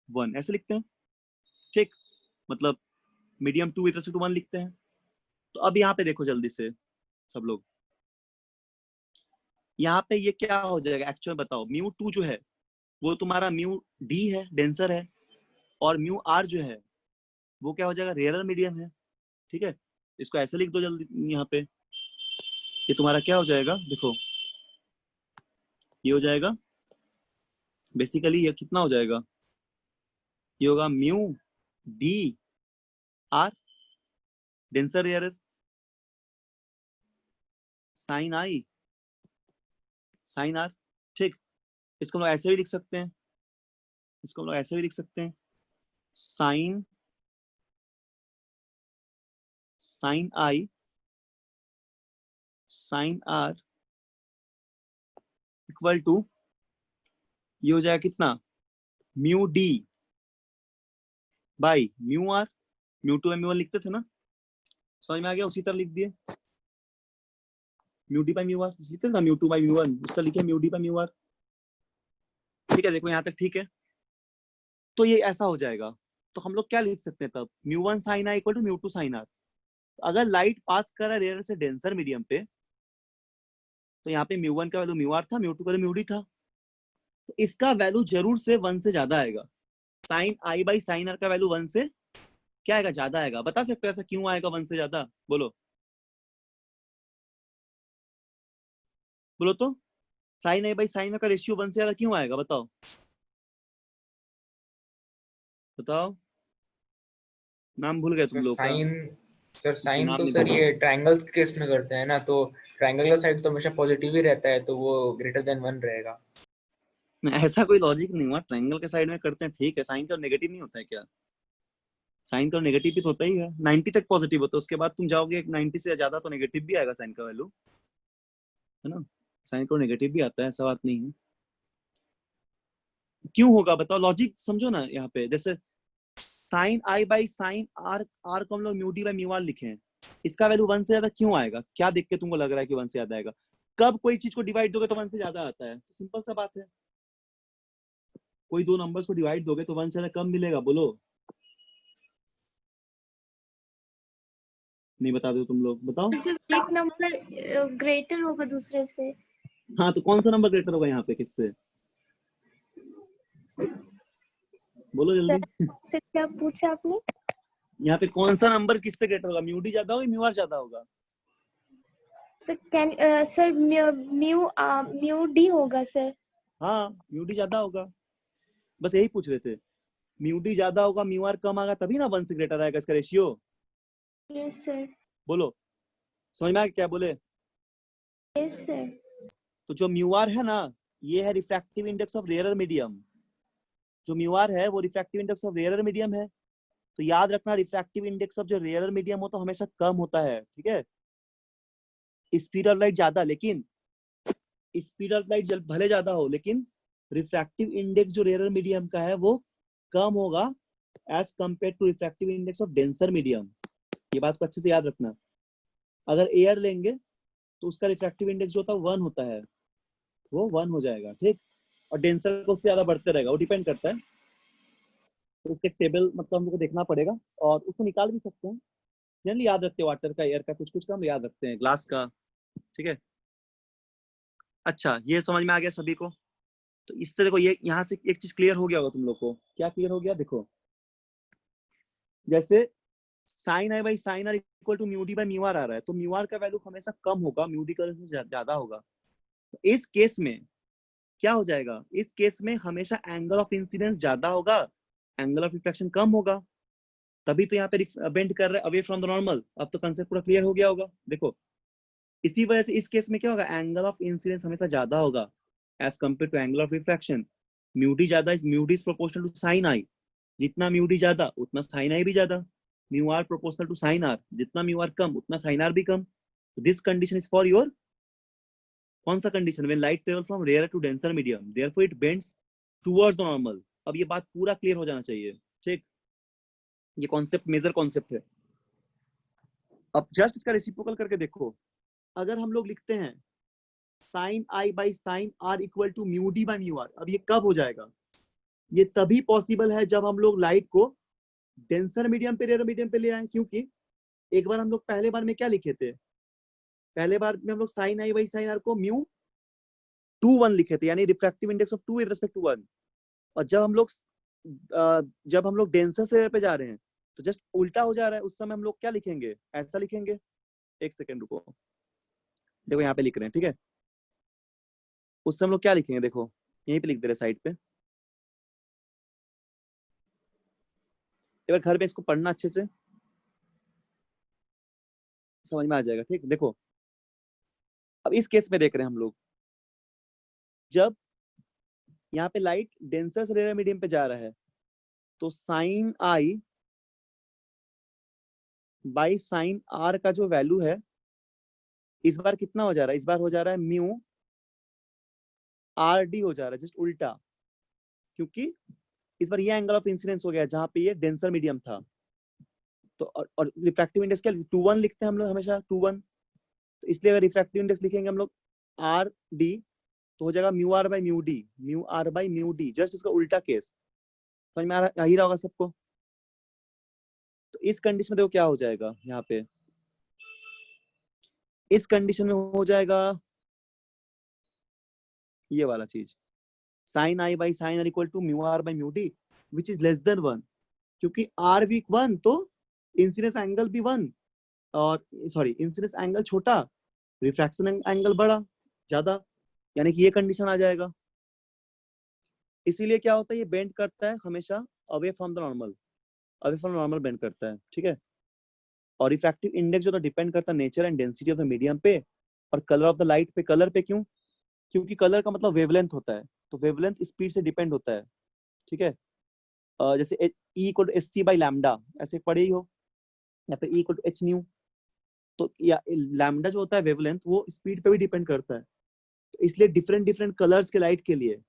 1 ऐसे लिखते हैं, ठीक, मतलब मीडियम 2 विद 1 लिखते हैं। तो अब यहाँ पे देखो जल्दी से सब लोग, यहाँ पे ये क्या हो जाएगा एक्चुअल बताओ। म्यू2 जो है वो तुम्हारा म्यू डी है, डेंसर है, और म्यू आर जो है वो क्या हो जाएगा, रेयरर मीडियम है, ठीक है। इसको ऐसे लिख दो जल्दी यहाँ पे, ये तुम्हारा क्या हो जाएगा, देखो ये हो जाएगा बेसिकली, ये कितना हो जाएगा, ये होगा mu d r denser rarer sine आई साइन आर, ठीक। इसको हम लोग ऐसे भी लिख सकते हैं, इसको हम लोग ऐसे भी लिख सकते हैं, sine sine I sine are equal to, ये हो जाएगा कितना, mu D by mu R, म्यू2 म्यू1 लिखते थे ना, समझ में आ गया, उसी तरह लिख दिए, mu D by mu r लिखते थे ना, म्यू2 बाई म्यू1, उसका लिखे mu D by mu r, ठीक है। देखो यहाँ तक ठीक है, तो ये ऐसा हो जाएगा। तो हम लोग क्या लिख सकते हैं तब, म्यू1 साइन आर इक्वल टू म्यू2 साइन आर। अगर लाइट पास कर रहा है रेयर से डेंसर मीडियम पे, तो यहाँ पे म्यू1 का वैल्यू म्यू आर था, म्यू2 का वैल्यू म्यू डी था, तो इसका वैल्यू जरूर से 1 से ज्यादा आएगा। Sine I by sine r का वैल्यू 1 से क्या आएगा, ज्यादा आएगा। बता सकते हो ऐसा क्यों आएगा 1 से ज्यादा, बोलो बोलो तो, sine I by sine r का रेशियो 1 से ज्यादा क्यों आएगा, बताओ बताओ, नाम भूल गए तुम
सर
लोग का,
साइन, सर
इसलिए
साइन
नाम
तो
नहीं
सर
भूला।
ये ट्रायंगल के केस में करते हैं ना, तो ट्रायंगल का साइड तो हमेशा पॉजिटिव ही रहता है, तो वो ग्रेटर देन 1 रहेगा।
ऐसा कोई लॉजिक नहीं हुआ, ट्रायंगल के साइड में करते हैं, ठीक है, साइन का नेगेटिव नहीं होता है क्या, साइन का नेगेटिव भी तो होता ही है, 90 तक पॉजिटिव होता है, उसके बाद तुम जाओगे 90 से ज्यादा तो नेगेटिव भी आएगा साइन का वैल्यू, है ना, साइन का नेगेटिव भी आता है, ऐसा बात नहीं है। क्यों होगा बताओ, लॉजिक समझो ना यहाँ पे, जैसे sine I by sine r, r को हम लोग mu D by mu r लिखे हैं, इसका वैल्यू 1 से ज्यादा क्यों आएगा, क्या देख के तुमको लग रहा है कि 1 से ज्यादा आएगा, कब कोई चीज को डिवाइड दोगे तो 1 से ज्यादा आता है, तो सिंपल सा बात है, कोई दो नंबर्स को डिवाइड दोगे तो 1 से ज्यादा कम मिलेगा, बोलो, नहीं बता दो तुम लोग, बताओ।
जो एक नंबर ग्रेटर होगा दूसरे से।
हाँ तो कौन सा नंबर ग्रेटर होगा यहाँ पे किससे, बोलो जल्दी।
से क्या पूछा आपने?
यहाँ पे कौन सा नंबर किससे ग्रेटर होगा, म्यू डी ज्यादा होगा म्यू आर ज्यादा होगा,
sir can sir mu D होगा सर।
हाँ म्यू डी ज्यादा होगा, बस यही पूछ रहे थे, म्यू डी ज्यादा होगा म्यू आर कम आएगा तभी ना 1 से ग्रेटर आएगा इसका रेशियो,
यस सर।
बोलो समझ में आया क्या बोले।
Yes sir.
तो जो म्यू आर है ना, ये है refractive index of rarer medium, जो म्यू आर है वो refractive index of rarer medium है, तो याद रखना रिफ्रैक्टिव इंडेक्स ऑफ जो रेयरर मीडियम हो तो हमेशा कम होता है, ठीक है, स्पीड ऑफ लाइट ज्यादा, लेकिन स्पीड ऑफ लाइट भले ज्यादा हो लेकिन रिफ्रैक्टिव इंडेक्स जो रेयरर मीडियम का है वो कम होगा as compare to refractive index of denser medium, ये बात को अच्छे से याद रखना। अगर एयर लेंगे तो उसका रिफ्रैक्टिव इंडेक्स जो होता है 1 होता है, वो 1 हो जाएगा, ठीक। और डेंसर को उससे ज्यादा बढ़ते रहेगा, वो डिपेंड करता है। तो उसके टेबल मतलब हम लोग को देखना पड़ेगा, और उसको निकाल भी सकते हैं। जनरली याद रखते हैं वाटर का, एयर का, कुछ कुछ का हम याद रखते हैं, ग्लास का, ठीक है। अच्छा, ये समझ में आ गया सभी को? तो इससे देखो, ये यहाँ से एक चीज क्लियर हो गया होगा तुम लोग को। क्या क्लियर हो गया? देखो, जैसे sine I by sine are equal to mu D by mu R आ रहा है, तो म्यू आर का वैल्यू हमेशा कम होगा, म्यू डी का वैल्यू ज्यादा होगा। तो इस केस में क्या हो जाएगा? इस केस में हमेशा एंगल ऑफ इंसिडेंस ज्यादा होगा, एंगल ऑफ रिफ्लेक्शन कम होगा। तभी तो यहाँ पे बेंड कर रहा है अवे फ्रॉम द नॉर्मल। अब तो कंसेप्ट पूरा क्लियर हो गया होगा। देखो, इसी वजह से इस केस में क्या होगा? एंगल ऑफ इंसिडेंस हमेशा ज्यादा होगा as compare to angle of refraction. Mu D ज्यादा, mu D is proportional to sine I. जितना म्यू डी ज्यादा उतना साइन आई भी ज्यादा। Mu R proportional to sine R, जितना म्यू आर कम उतना साइन आर भी कम। This condition is for your, कौन सा condition? When light travel from rare to denser medium therefore it bends towards the normal. अब ये बात पूरा क्लियर हो जाना चाहिए, ठीक। ये कॉन्सेप्ट मेजर कॉन्सेप्ट है। अब जस्ट इसका रेसिप्रोकल करके देखो। अगर हम लोग लिखते हैं sine I by sine are equal to mu D by mu r, अब ये कब हो जाएगा? ये तभी पॉसिबल है जब हम लोग लाइट को डेंसर मीडियम पे रेयर मीडियम पे ले आए। क्योंकि एक बार हम लोग पहले बार में क्या लिखे थे? पहले बार में हम लोग sine I by sine r को म्यू 2 1 लिखे थे, यानी refractive index of 2 with respect to 1। और जब हम लोग डेंसर से पे जा रहे हैं तो जस्ट उल्टा हो जा रहा है। उस समय हम लोग क्या लिखेंगे? ऐसा लिखेंगे। एक सेकेंड रुको, देखो यहाँ पे लिख रहे हैं, ठीक है। उस समय हम लोग क्या लिखेंगे? देखो यहीं पे लिख दे रहे साइड पे। एक बार घर पे इसको पढ़ना अच्छे से, समझ में आ जाएगा, ठीक। देखो, अब इस केस में देख रहे हैं हम लोग, जब यहाँ पे लाइट डेंसर से रेयर मीडियम पे जा रहा है तो sine I by sine r का जो वैल्यू है इस बार कितना हो जा रहा है? इस बार हो जा रहा है म्यू आर डी हो जा रहा है, जस्ट उल्टा। क्योंकि इस बार ये एंगल ऑफ इंसिडेंस हो गया जहां पे ये डेंसर मीडियम था। तो और रिफ्रैक्टिव इंडेक्स क्या 2 1 लिखते हैं हम लोग हमेशा, 2 1। तो इसलिए अगर रिफ्रैक्टिव इंडेक्स लिखेंगे हम लोग आर डी, तो हो जाएगा mu r by mu d, mu r by mu d, just इसका उल्टा केस। समझ में आ ही रहा होगा सबको? तो इस कंडीशन में देखो क्या हो जाएगा यहाँ पे। इस कंडीशन में हो जाएगा ये वाला चीज, sine I by sine are equal to mu r by mu d which is less than 1। क्योंकि आर भी 1 तो इंसिडेंस एंगल भी 1, और सॉरी इंसिडेंस एंगल छोटा, रिफ्रैक्शन एंगल बड़ा ज्यादा, यानी कि ये कंडीशन आ जाएगा। इसीलिए क्या होता है? ये बेंड करता है हमेशा away from the normal, away from normal bend करता है, ठीक है। और रिफ्रैक्टिव इंडेक्स जो तो डिपेंड करता है nature and density of the medium पे, और कलर ऑफ द लाइट पे। कलर पे क्यों? क्योंकि कलर का मतलब वेवलेंथ होता है, तो वेवलेंथ स्पीड से डिपेंड होता है, ठीक है। जैसे E equal to H c by lambda, ऐसे पढ़े ही हो, या फिर E equal to h nu. तो या लैम्डा जो होता है वेवलेंथ, वो स्पीड पे भी डिपेंड करता है। तो इसलिए डिफरेंट डिफरेंट कलर्स के लाइट के लिए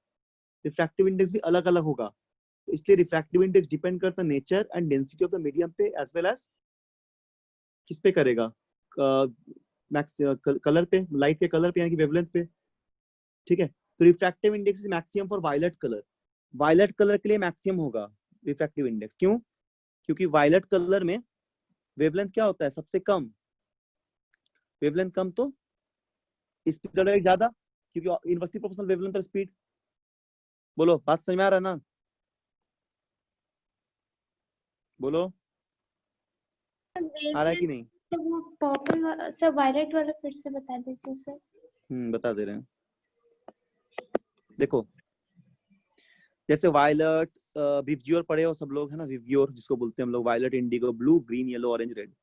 रिफ्रैक्टिव इंडेक्स भी अलग अलग होगा। तो इसलिए रिफ्रैक्टिव इंडेक्स डिपेंड करता है nature and density of the medium पे, एज वेल एज किस पे करेगा? कलर पे, लाइट के कलर पे, यानी कि वेवलेंथ पे, ठीक है। तो refractive index is maximum for violet colour. Violet colour के लिए मैक्सिमम होगा रिफ्रैक्टिव इंडेक्स। क्यों? क्योंकि वायलेट कलर में वेवलेंथ क्या होता है? सबसे कम। वेवलेंथ कम तो स्पीड ज्यादा, क्योंकि इनवर्सली प्रोपोर्शनल वेवलेंथ और स्पीड। बोलो, बात समझ में आ रहा है ना? बोलो, आ रहा है कि नहीं?
वो पर्पल सर, वायलेट वाला फिर से बता दीजिए सर।
बता दे रहे हैं। देखो, जैसे वायलेट, विवग्योर पढ़े हो सब लोग, है ना? विवग्योर जिसको बोलते हैं हम लोग, violet, indigo, blue, green, yellow, orange, red.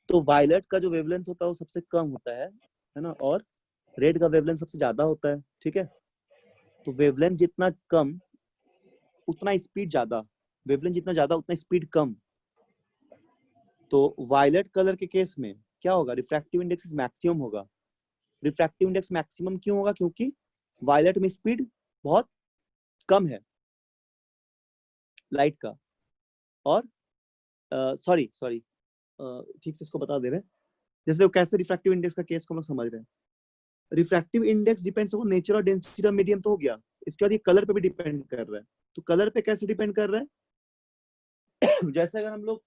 तो वायलेट का जो वेवलेंथ होता है वो सबसे कम होता है ना? और रेड का वेवलेंथ सबसे ज्यादा होता है, ठीक है। तो वेवलेंथ जितना कम उतना स्पीड ज्यादा, वेवलेंथ जितना ज्यादा उतना स्पीड कम। तो वायलेट कलर के केस में क्या होगा? रिफ्रैक्टिव इंडेक्स मैक्सिमम होगा। रिफ्रैक्टिव इंडेक्स मैक्सिमम क्यों होगा? क्योंकि वायलेट में स्पीड बहुत कम है लाइट का। और सॉरी ठीक से इसको बता दे रहे हैं। जैसे वो कैसे रिफ्रैक्टिव इंडेक्स का केस को हम लोग समझ रहे हैं। Refractive index depends on nature और डेंसिटी ऑफ मीडियम तो हो गया, इसके बाद ये कलर पे भी डिपेंड कर रहा है। तो कलर पे कैसे डिपेंड कर रहा है जैसे अगर हम लोग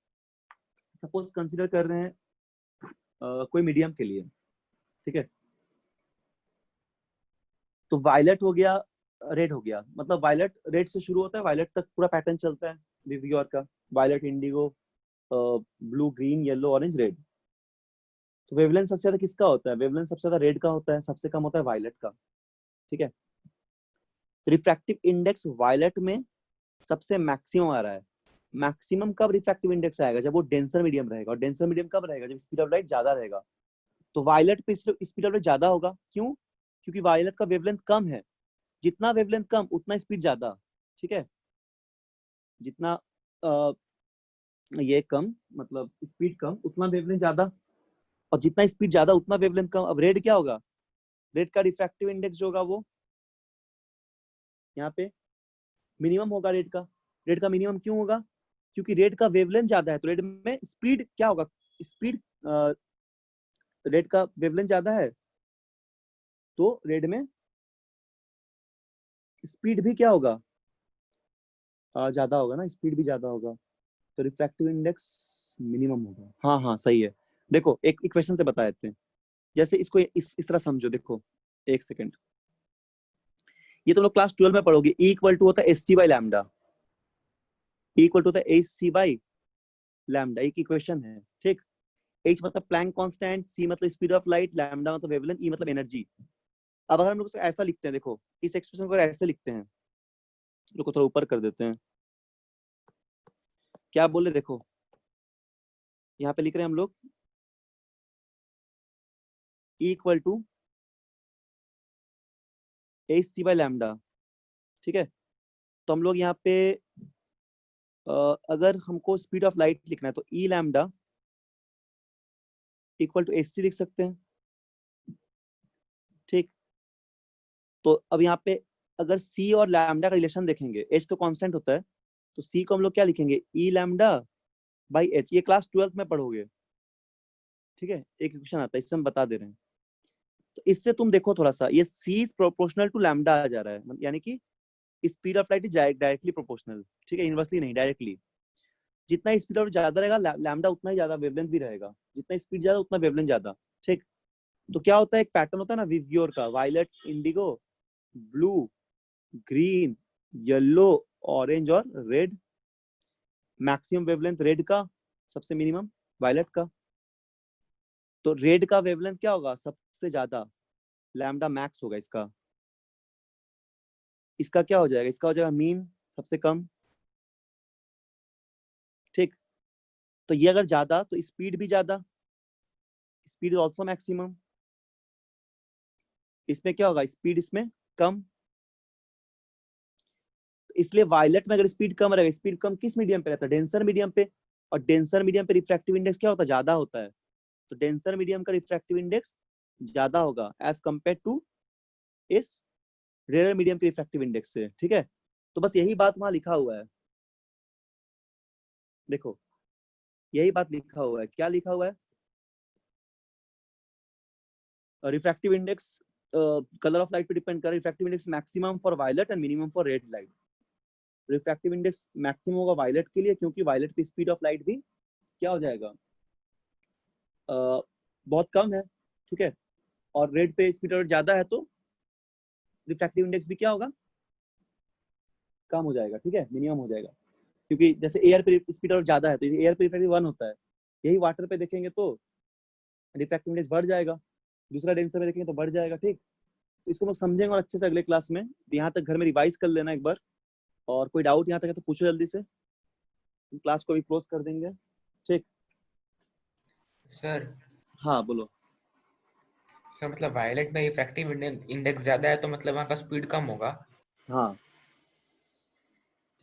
सपोज कंसीडर कर रहे हैं कोई मीडियम के लिए, ठीक है, तो वायलेट हो गया, रेड हो गया, मतलब वायलेट रेड से शुरू होता है, वायलेट तक पूरा पैटर्न चलता है विवियोर का, violet, indigo, blue, green, yellow, orange, red. तो वेवलेंथ सबसे ज्यादा किसका होता है? वेवलेंथ सबसे ज्यादा रेड का होता है, सबसे कम होता है वायलेट का, ठीक है। रिफ्रैक्टिव इंडेक्स वायलेट में सबसे मैक्सिमम आ रहा है। मैक्सिमम कब रिफ्रैक्टिव इंडेक्स आएगा? जब वो डेंसर मीडियम रहेगा, और डेंसर मीडियम कब रहेगा? जब स्पीड ऑफ लाइट ज्यादा रहेगा। तो वायलेट पे स्पीड ऑफ लाइट ज्यादा होगा, क्यों? क्योंकि वायलेट का वेवलेंथ कम है, जितना वेवलेंथ कम उतना स्पीड ज्यादा, ठीक है। जितना ये कम मतलब स्पीड कम उतना वेवलेंथ ज्यादा, और जितना स्पीड ज्यादा उतना वेवलेंथ कम। अब रेड क्या होगा? रेड का रिफ्रैक्टिव इंडेक्स जो होगा वो यहाँ पे मिनिमम होगा रेड का। रेड का मिनिमम क्यों होगा? क्योंकि रेड का वेवलेंथ ज्यादा है, तो रेड में स्पीड क्या होगा? स्पीड, रेड का वेवलेंथ ज्यादा है तो रेड में स्पीड भी क्या होगा? ज्यादा होगा ना, स्पीड भी ज्यादा होगा, तो रिफ्रैक्टिव इंडेक्स मिनिमम होगा। हाँ हाँ सही है। देखो एक इक्वेशन से बता देते हैं, जैसे इसको इस तरह समझो, देखो एक सेकेंड, ये तो लोग क्लास 12 में पढ़ोगे। E इक्वल टू होता है h c by lambda, E equal to होता है एच सी बाई लैम्डा, एक इक्वेशन है, ठीक। H मतलब प्लैंक कांस्टेंट, C मतलब स्पीड ऑफ लाइट, लैम्डा मतलब वेवलेंथ, E मतलब एनर्जी। अब अगर हम लोग ऐसा लिखते हैं, देखो इस एक्सप्रेशन को ऐसे लिखते हैं, रुको थोड़ा ऊपर कर देते हैं, क्या बोले, देखो यहाँ पे लिख रहे हैं हम लोग E equal to H c by lambda, ठीक है। तो हम लोग यहाँ पे अगर हमको स्पीड ऑफ लाइट लिखना है तो E lambda equal to H C लिख सकते हैं, ठीक। तो अब यहाँ पे अगर सी और लैम्डा का रिलेशन देखेंगे, एच तो कांस्टेंट होता है, तो सी को हम लोग क्या लिखेंगे? ई लैम्डा बाई एच। ये क्लास 12 में पढ़ोगे, ठीक है। एक क्वेश्चन आता है, इससे हम बता दे रहे हैं। तो इससे तुम देखो थोड़ा सा, ये सी इज प्रोपोर्शनल टू लैम्डा आ जा रहा है, यानी कि speed of light is directly proportional, ठीक है, इनवर्सली नहीं, डायरेक्टली। जितना स्पीड ऑफ ज्यादा रहेगा लैम्डा उतना ही ज्यादा वेवलेंथ भी रहेगा, जितना स्पीड ज्यादा उतना वेवलेंथ ज्यादा, ठीक। तो क्या होता है, एक पैटर्न होता है ना विवयोर का, violet, indigo, blue, green, yellow, orange और रेड। मैक्सिमम वेवलेंथ रेड का, सबसे मिनिमम वायलेट का। तो रेड का वेवलेंथ क्या होगा? सबसे ज्यादा, लैम्डा मैक्स होगा इसका। इसका क्या हो जाएगा? इसका हो जाएगा मीन, सबसे कम, ठीक। तो ये अगर ज्यादा तो स्पीड भी ज्यादा, स्पीड इज ऑल्सो मैक्सिमम। इसमें क्या होगा? स्पीड इसमें कम, इसलिए वायलेट में अगर स्पीड कम रहेगा, स्पीड कम किस मीडियम पे रहता है? डेंसर मीडियम पे। और डेंसर मीडियम पे रिफ्रैक्टिव इंडेक्स क्या होता है? ज्यादा होता है। तो डेंसर मीडियम का रिफ्रैक्टिव इंडेक्स ज्यादा होगा एज कंपेयर टू इस रेयर मीडियम के रिफ्रैक्टिव इंडेक्स से, ठीक है। तो बस यही बात वहां लिखा हुआ है, देखो यही बात लिखा हुआ है। क्या लिखा हुआ है? Refractive index colour of light पे डिपेंड कर रहा है। Refractive index maximum for violet and minimum for red light. Refractive index maximum होगा वायलेट के लिए, क्योंकि वायलेट की स्पीड ऑफ लाइट भी क्या हो जाएगा? बहुत कम है, ठीक है। और रेड पे स्पीड ऑफ ज्यादा है, तो रिफ्रैक्टिव इंडेक्स भी क्या होगा? कम हो जाएगा, ठीक है, मिनिमम हो जाएगा। क्योंकि जैसे एयर पे स्पीड ऑफ ज्यादा है तो एयर पे रिफ्रैक्टिव 1 होता है, यही वाटर पे देखेंगे तो रिफ्रैक्टिव इंडेक्स बढ़ जाएगा, दूसरा डेंसर में देखेंगे तो बढ़ जाएगा, ठीक। तो इसको हम समझेंगे और अच्छे से अगले क्लास में। यहाँ तक घर में रिवाइज कर लेना एक बार, और कोई डाउट यहाँ तक है तो पूछो जल्दी से, क्लास को भी क्लोज कर देंगे, ठीक।
सर
हाँ बोलो।
सर मतलब वायलेट में रिफ्रैक्टिव इंडेक्स ज्यादा है तो मतलब वहाँ का स्पीड कम होगा,
हाँ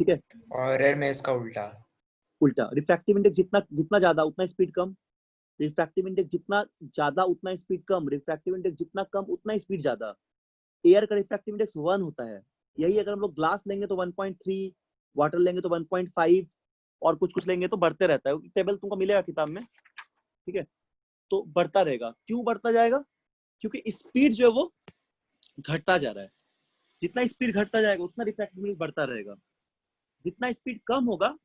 ठीक है,
और रेड में इसका उल्टा।
उल्टा। रिफ्रैक्टिव इंडेक्स जितना जितना ज्यादा उतना स्पीड कम, रिफ्रैक्टिव इंडेक्स जितना ज्यादा उतना स्पीड कम, रिफ्रैक्टिव इंडेक्स जितना कम उतना स्पीड ज्यादा। एयर का रिफ्रैक्टिव इंडेक्स 1 होता है, यही अगर हम लोग ग्लास लेंगे तो 1.3, वाटर लेंगे तो 1.5, और कुछ कुछ लेंगे तो बढ़ते रहता है, टेबल तुमको मिलेगा किताब में, ठीक है। तो बढ़ता रहेगा। क्यों बढ़ता जाएगा? क्योंकि स्पीड जो है वो घटता जा रहा है। जितना स्पीड घटता जाएगा उतना रिफ्रैक्टिव इंडेक्स बढ़ता रहेगा। जितना स्पीड कम होगा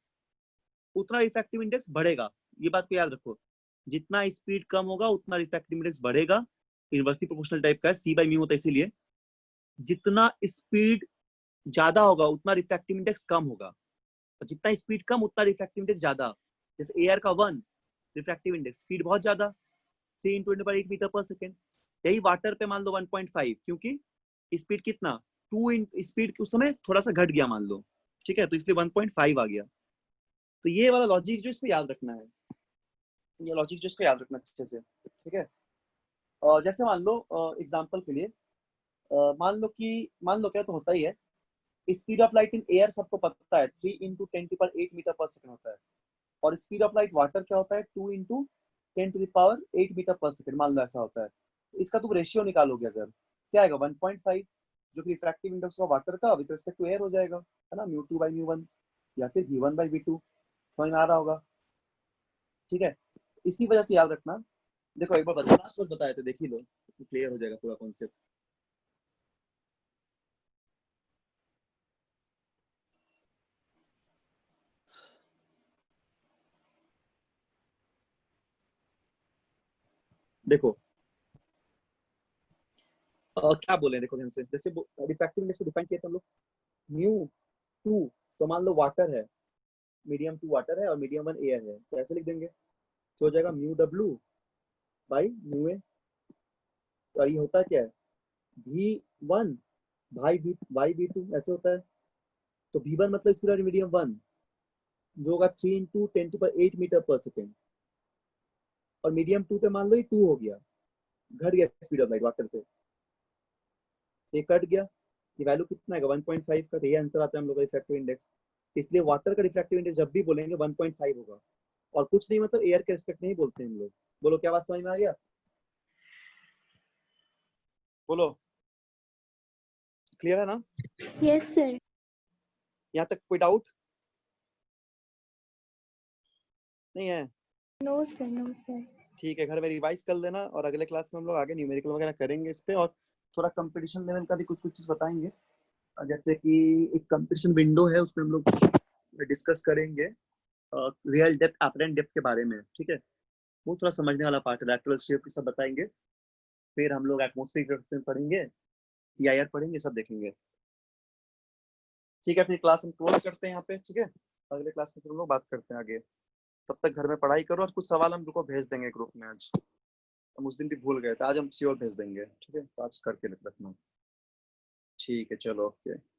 उतना रिफ्रैक्टिव इंडेक्स बढ़ेगा। ये बात को याद रखो, जितना स्पीड कम होगा उतना रिफ्रैक्टिव इंडेक्स बढ़ेगा। इनवर्सली प्रोपोर्शनल टाइप का है, c बाई म्यू होता है इसीलिए। जितना स्पीड ज्यादा होगा उतना रिफ्रैक्टिव इंडेक्स कम होगा, और जितना स्पीड कम उतना रिफ्रैक्टिव इंडेक्स ज्यादा। जैसे एयर का 1 रिफ्रैक्टिव इंडेक्स, स्पीड बहुत ज्यादा 3 × 10⁻8 मीटर पर सेकेंड। यही वाटर पे मान लो 1.5, क्योंकि स्पीड कितना 2 स्पीड उस समय थोड़ा सा घट गया मान लो, ठीक है, तो इसलिए 1.5 आ गया। तो ये वाला लॉजिक जो इसको याद रखना है, ये लॉजिक जो इसको याद रखना अच्छे से, ठीक है। जैसे मान लो एग्जांपल के लिए मान लो क्या तो होता ही है, speed of light in air सबको पता है 3 × 10⁸ मीटर पर सेकंड होता है, और स्पीड ऑफ लाइट वाटर क्या होता है 2 × 10⁸ मीटर पर सेकंड, मान लो ऐसा होता है। इसका तुम रेशियो निकालोगे अगर, क्या आएगा 1.5, जो कि रिफ्रैक्टिव इंडेक्स ऑफ वाटर का विद रिस्पेक्ट टू एयर हो जाएगा, है ना, μ2/μ1 या फिर v1/v2। समझ में आ रहा होगा, ठीक है। इसी वजह से याद रखना। देखो एक बार लास्ट वर्ष बताए थे, देख ही लो, क्लियर हो जाएगा पूरा कॉन्सेप्ट। देखो क्या बोले, देखो ध्यान से, जैसे रिफ्रैक्टिव इंडेक्स को डिफाइन किया था हम लोग μ2, तो मान लो वाटर है, मीडियम 2 वाटर है और मीडियम 1 एयर है, तो ऐसे लिख देंगे, तो हो जाएगा μw/μa। और ये होता क्या है v1/v2 ऐसे होता है। तो v1 मतलब स्पीड ऑफ मीडियम 1 जो होगा 3 × 10⁸ मीटर पर सेकेंड, और मीडियम 2 पे मान लो ये 2 हो गया, घट गया स्पीड ऑफ लाइट वाटर पे, ये कट गया, ये वैल्यू कितना है 1.5 का, ये आंसर आता है हम लोग का रिफ्रैक्टिव इंडेक्स। इसलिए वाटर का रिफ्रैक्टिव इंडेक्स जब भी बोलेंगे 1.5 होगा, और कुछ नहीं मतलब एयर के रिस्पेक्ट नहीं बोलते हैं हम लोग। बोलो क्या बात समझ में आ गया? बोलो, क्लियर है ना?
Yes, sir.
यहाँ तक कोई डाउट नहीं है?
No, sir. No, sir.
ठीक है, घर में रिवाइज कर लेना, और अगले क्लास में हम लोग आगे न्यूमेरिकल वगैरह करेंगे इस पे, और थोड़ा कंपटीशन लेवल का भी कुछ कुछ चीज बताएंगे। जैसे कि एक कंपटीशन विंडो है, उसमें हम लोग डिस्कस करेंगे रियल डेप्थ अपरेंट डेप्थ के बारे में, ठीक है। वो थोड़ा समझने वाला पार्ट है, लैटरल शेप की सब बताएंगे। फिर हम लोग एटमॉस्फेरिक रिफ्लेक्शन पढ़ेंगे, पीआईआर पढ़ेंगे, सब देखेंगे, ठीक है। फिर क्लास हम क्लोज करते हैं यहाँ पे, ठीक है। अगले क्लास में फिर हम लोग बात करते हैं आगे। तब तक घर में पढ़ाई करो, और कुछ सवाल हम लोग को भेज देंगे ग्रुप में। आज हम उस दिन भी भूल गए थे, आज हम श्योर भेज देंगे, ठीक है। तो आज करके रखना, ठीक है, चलो ओके।